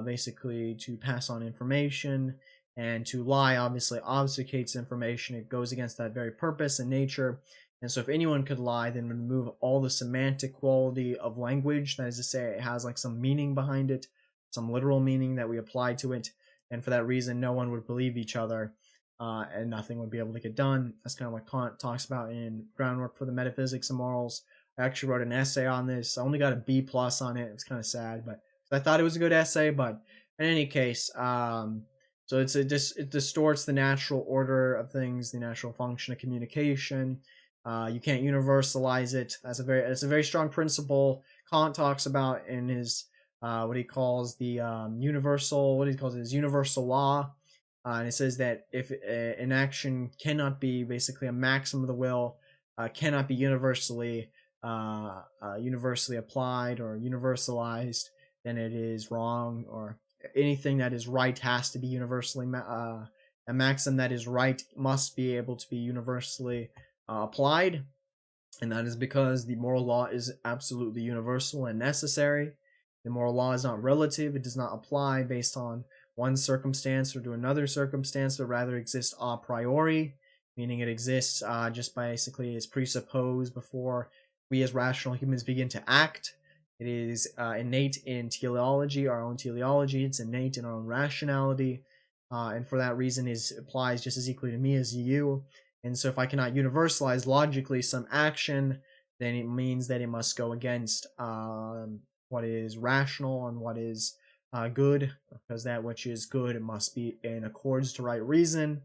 basically to pass on information, and to lie obviously obfuscates information. It goes against that very purpose and nature. And so if anyone could lie, then remove all the semantic quality of language. That is to say, it has like some meaning behind it, some literal meaning that we apply to it. And for that reason, no one would believe each other, and nothing would be able to get done. That's kind of what Kant talks about in Groundwork for the Metaphysics of Morals. I actually wrote an essay on this. I only got a B plus on it. It was kind of sad, but I thought it was a good essay. But in any case, so it distorts the natural order of things, the natural function of communication. You can't universalize it. It's a very strong principle Kant talks about in his what he calls the universal law. And it says that if an action cannot be basically a maxim of the will, cannot be universally applied or universalized, then it is wrong. Or anything that is right has to be universally a maxim that is right must be able to be universally applied, and that is because the moral law is absolutely universal and necessary. The moral law is not relative. It does not apply based on one circumstance or to another circumstance, but rather exists a priori, meaning it exists just basically is presupposed before we as rational humans begin to act. It is innate in teleology, our own teleology. It's innate in our own rationality, and for that reason, it applies just as equally to me as you. And so if I cannot universalize logically some action, then it means that it must go against what is rational and what is good, because that which is good, it must be in accordance to right reason.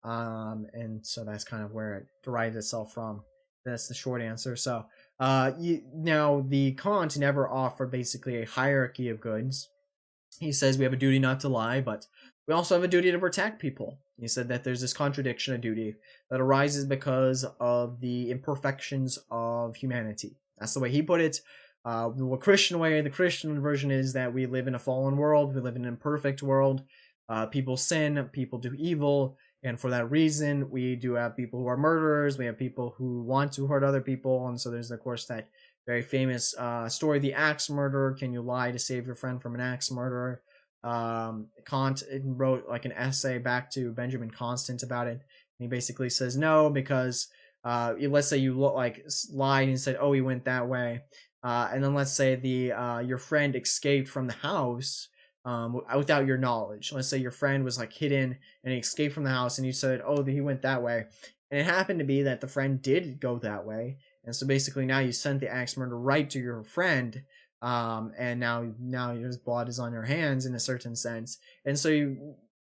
And so that's kind of where it derives itself from. That's the short answer. So now the Kant never offered basically a hierarchy of goods. He says we have a duty not to lie, but we also have a duty to protect people. He said that there's this contradiction of duty that arises because of the imperfections of humanity. That's the way he put it. The Christian way, the Christian version is that we live in a fallen world. We live in an imperfect world. People sin, people do evil, and for that reason, we do have people who are murderers. We have people who want to hurt other people, and so there's, of course, that very famous story, the axe murderer. Can you lie to save your friend from an axe murderer? Kant wrote like an essay back to Benjamin Constant about it. He basically says no, because let's say you lied and said, oh, he went that way. and then let's say the your friend escaped from the house without your knowledge. Let's say your friend was like hidden and he escaped from the house, and you said, "Oh, he went that way," and it happened to be that the friend did go that way, and so basically now you sent the axe murder right to your friend, and now his blood is on your hands in a certain sense, and so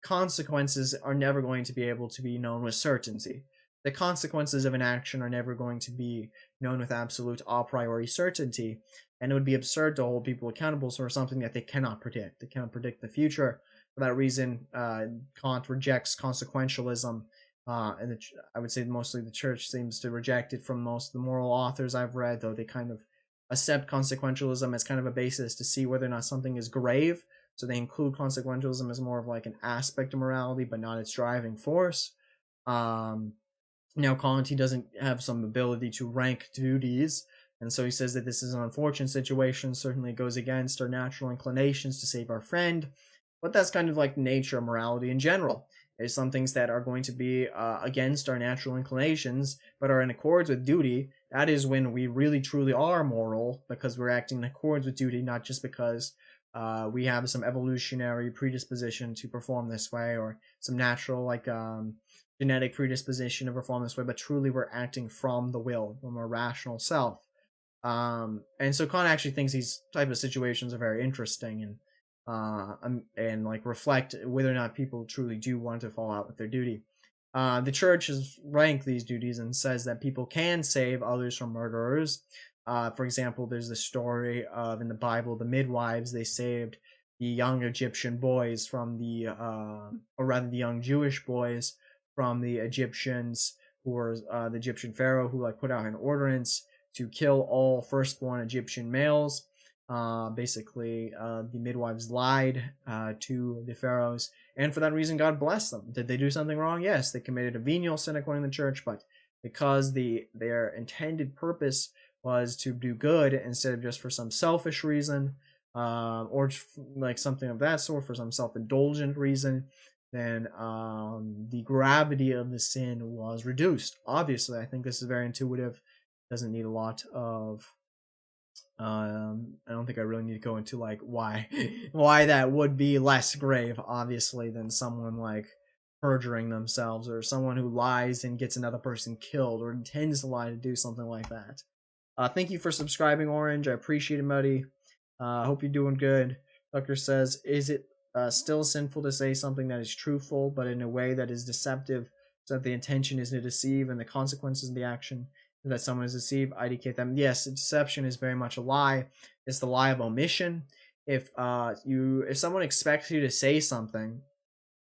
consequences are never going to be able to be known with certainty. The consequences of an action are never going to be known with absolute a priori certainty, and it would be absurd to hold people accountable for something that they cannot predict. They cannot predict the future. For that reason, Kant rejects consequentialism, and I would say mostly the church seems to reject it from most of the moral authors I've read, though they kind of accept consequentialism as kind of a basis to see whether or not something is grave. So they include consequentialism as more of like an aspect of morality, but not its driving force. Um, Now, Kant, he doesn't have some ability to rank duties, and so he says that this is an unfortunate situation. Certainly, it goes against our natural inclinations to save our friend, but that's kind of like nature of morality in general. There's some things that are going to be against our natural inclinations, but are in accords with duty. That is when we really truly are moral, because we're acting in accords with duty, not just because we have some evolutionary predisposition to perform this way, or some natural genetic predisposition to perform this way, but truly we're acting from the will, from our rational self. And so Kant actually thinks these type of situations are very interesting, and like reflect whether or not people truly do want to fall out with their duty. The church has ranked these duties and says that people can save others from murderers. For example, there's the story of in the Bible the midwives. They saved the young Egyptian boys from or rather the young Jewish boys from the Egyptians, who were the Egyptian pharaoh who like put out an ordinance to kill all firstborn Egyptian males. Basically, the midwives lied to the pharaohs, and for that reason, God blessed them. Did they do something wrong? Yes, they committed a venial sin according to the church, but because their intended purpose was to do good instead of just for some selfish reason, or like something of that sort, for some self-indulgent reason, then the gravity of the sin was reduced. Obviously, I think this is very intuitive. Doesn't need a lot of I don't think I really need to go into like why why that would be less grave, obviously, than someone like perjuring themselves, or someone who lies and gets another person killed, or intends to lie to do something like that. Thank you for subscribing, Orange. I appreciate it, buddy. Hope you're doing good. Tucker says, is it still sinful to say something that is truthful, but in a way that is deceptive, so that the intention is to deceive and the consequences of the action that someone is deceived, indicate them? Yes, deception is very much a lie. It's the lie of omission. If someone expects you to say something,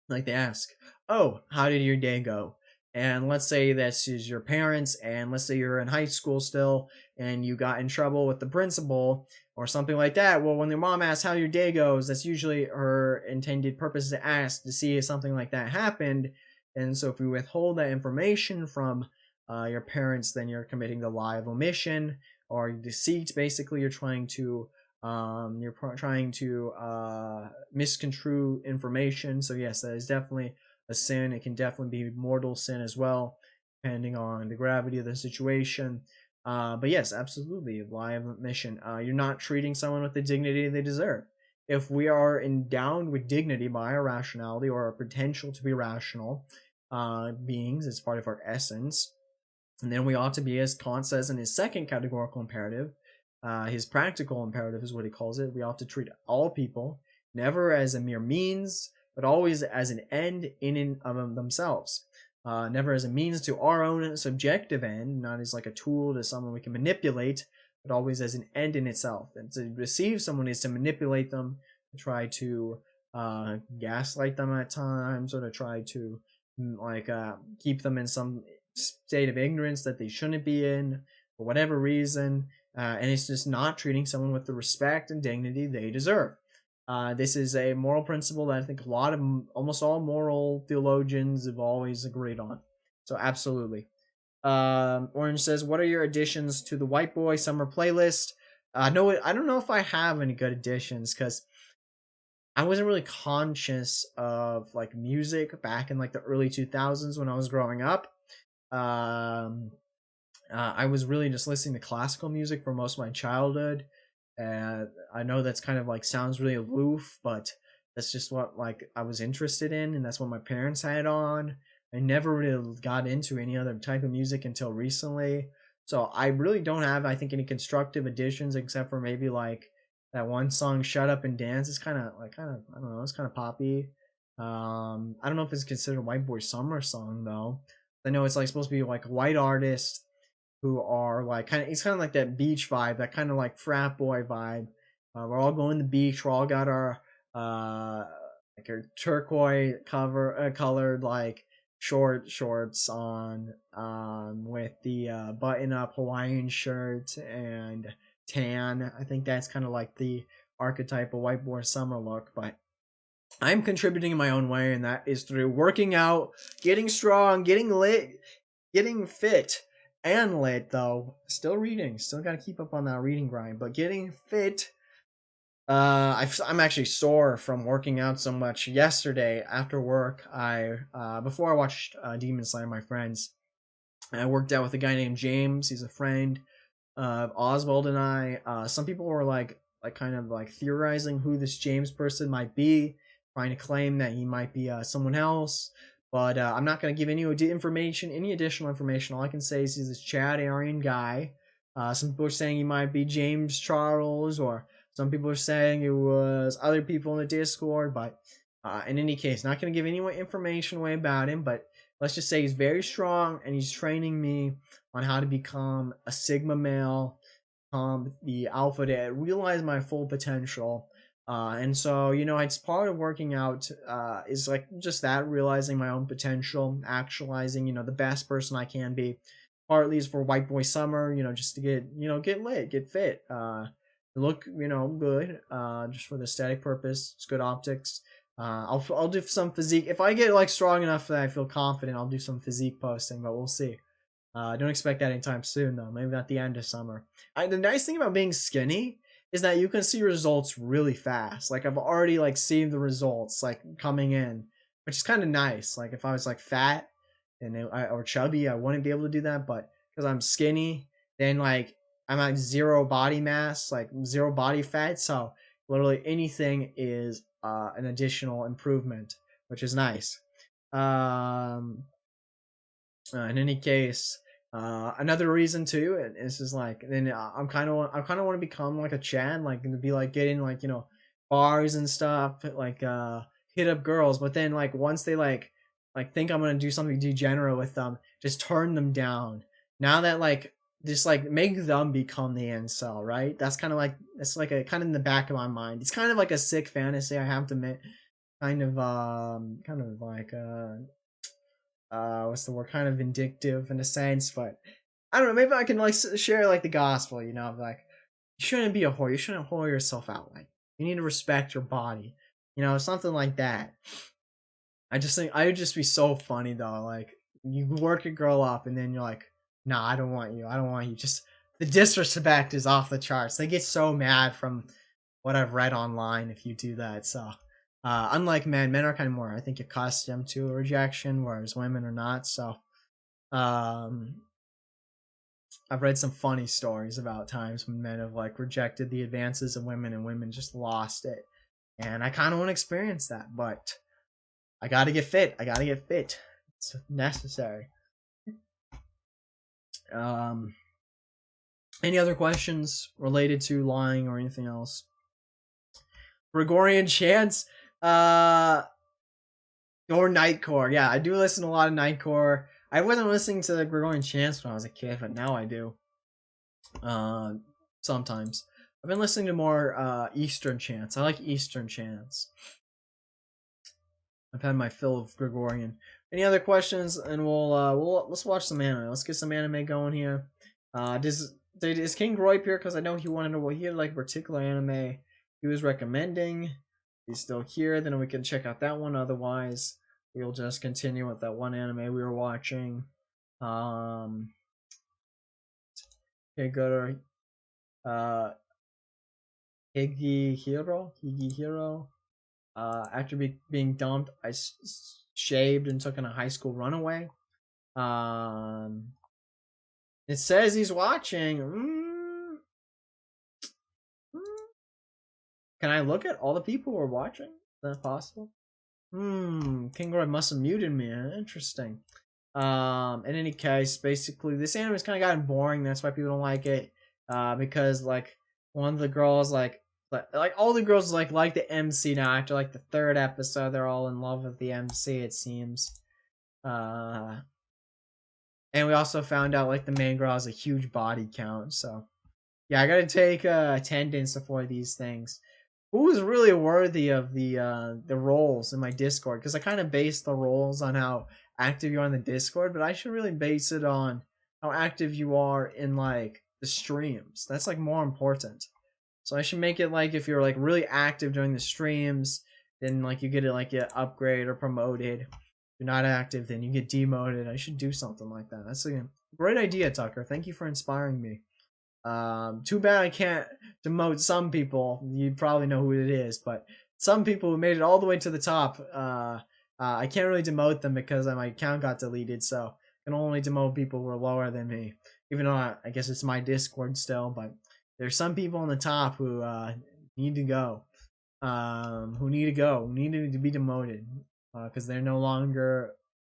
like they ask, "Oh, how did your day go?" And let's say this is your parents, and let's say you're in high school still, and you got in trouble with the principal or something like that. Well, when your mom asks how your day goes, that's usually her intended purpose to ask to see if something like that happened. And so if you withhold that information from your parents, then you're committing the lie of omission or deceit. Basically, you're trying to misconstrue information. So yes, that is definitely a sin. It can definitely be mortal sin as well, depending on the gravity of the situation. But yes, absolutely, lie of omission. You're not treating someone with the dignity they deserve. If we are endowed with dignity by our rationality or our potential to be rational beings, it's part of our essence, and then we ought to be, as Kant says in his second categorical imperative, his practical imperative is what he calls it. We ought to treat all people never as a mere means, but always as an end in and of themselves. Never as a means to our own subjective end, not as like a tool to someone we can manipulate, but always as an end in itself. And to deceive someone is to manipulate them, to try to gaslight them at times, or to try to keep them in some state of ignorance that they shouldn't be in for whatever reason. And it's just not treating someone with the respect and dignity they deserve. This is a moral principle that I think almost all moral theologians have always agreed on. So absolutely. Orange says, what are your additions to the White Boy Summer playlist? No, I don't know if I have any good additions, because I wasn't really conscious of like music back in like the early 2000s when I was growing up. I was really just listening to classical music for most of my childhood. I know that's kind of like sounds really aloof, but that's just what like I was interested in, and that's what my parents had on. I never really got into any other type of music until recently, so I really don't have, I think, any constructive additions except for maybe like that one song "Shut Up and Dance." It's kind of I don't know, it's kind of poppy. I don't know if it's considered a white boy summer song though. I know it's like supposed to be like a white artist who are like kind of, it's kind of like that beach vibe, that kind of like frat boy vibe. We're all going to the beach. We're all got our uh like our turquoise colored like shorts on, with the button up Hawaiian shirt and tan. I think that's kind of like the archetype of white boy summer look, but I'm contributing in my own way, and that is through working out, getting strong, getting lit, getting fit and lit though. Still reading, still got to keep up on that reading grind, but getting fit. I'm actually sore from working out so much. Yesterday after work, I before I watched Demon Slayer, my friends, I worked out with a guy named James. He's a friend of Oswald and I. Some people were like kind of like theorizing who this James person might be, trying to claim that he might be someone else. But I'm not going to give any information, any additional information. All I can say is he's this Chad Aryan guy. Some people are saying he might be James Charles, or some people are saying it was other people in the Discord. But in any case, not going to give any information away about him. But let's just say he's very strong, and he's training me on how to become a Sigma male, the alpha, to realize my full potential. And so, it's part of working out is like just that, realizing my own potential, actualizing, the best person I can be. Partly is for white boy summer, just to get lit, get fit, look, good, just for the aesthetic purpose. It's good optics. I'll do some physique if I get like strong enough that I feel confident. I'll do some physique posting, but we'll see. Don't expect that anytime soon, though. Maybe not the end of summer. The nice thing about being skinny is that you can see results really fast. Like I've already like seen the results like coming in, which is kind of nice. Like if I was like fat or chubby, I wouldn't be able to do that. But because I'm skinny, then like I'm like zero body mass, like zero body fat. So literally anything is an additional improvement, which is nice. In any case, another reason too, and this is like, then I kind of want to become like a Chad, like to be like getting like bars and stuff, like hit up girls, but then like once they like think I'm gonna do something degenerate with them, just turn them down. Now that like just like make them become the incel, right? That's kind of like, it's like a kind of in the back of my mind. It's kind of like a sick fantasy, I have to admit. Kind of like what's the word, kind of vindictive in a sense, but I don't know, maybe I can like share like the gospel, like you shouldn't be a whore, you shouldn't whore yourself out, like you need to respect your body, something like that. I just think I would just be so funny though, like you work a girl up and then you're like, nah, I don't want you, just the disrespect is off the charts. They get so mad from what I've read online if you do that. So unlike men are kind of more, I think, accustomed to rejection, whereas women are not. So um, I've read some funny stories about times when men have like rejected the advances of women and women just lost it. And I kind of want to experience that, but I got to get fit. I got to get fit. It's necessary. Um, any other questions related to lying or anything else? Gregorian chants, or Nightcore. Yeah, I do listen to a lot of Nightcore. I wasn't listening to the Gregorian chants when I was a kid, but now I do. Sometimes I've been listening to more Eastern chants. I like Eastern chants. I've had my fill of Gregorian. Any other questions? And we'll let's watch some anime. Let's get some anime going here. Is King Roy here? Because I know he wanted to know what he had like a particular anime he was recommending. He's still here. Then we can check out that one. Otherwise, we'll just continue with that one anime we were watching. Okay, go to Higihiro. After being dumped, I shaved and took on a high school runaway. It says he's watching. Can I look at all the people who are watching? Is that possible? Kingroy must have muted me. Interesting. In any case, basically, this anime has kind of gotten boring. That's why people don't like it. Because like one of the girls, like all the girls like the MC now. After like the third episode, they're all in love with the MC. It seems. And we also found out like the main girl has a huge body count. So yeah, I gotta take attendance for these things. Who is really worthy of the roles in my Discord? Because I kind of base the roles on how active you are in the Discord, but I should really base it on how active you are in like the streams. That's like more important. So I should make it like if you're like really active during the streams, then like you get it like get upgrade or promoted. If you're not active, then you get demoted. I should do something like that. That's a great idea, Tucker. Thank you for inspiring me. Too bad I can't demote some people. You probably know who it is, but some people who made it all the way to the top, I can't really demote them because my account got deleted. So I can only demote people who are lower than me. Even though I guess it's my Discord still, but there's some people on the top who need to go. Who need to be demoted because they're no longer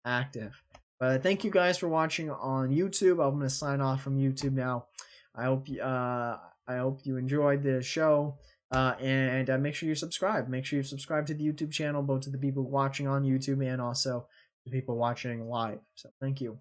active. But thank you guys for watching on YouTube. I'm gonna sign off from YouTube now. I hope you enjoyed the show, and make sure you subscribe. Make sure you subscribe to the YouTube channel, both to the people watching on YouTube and also the people watching live. So thank you.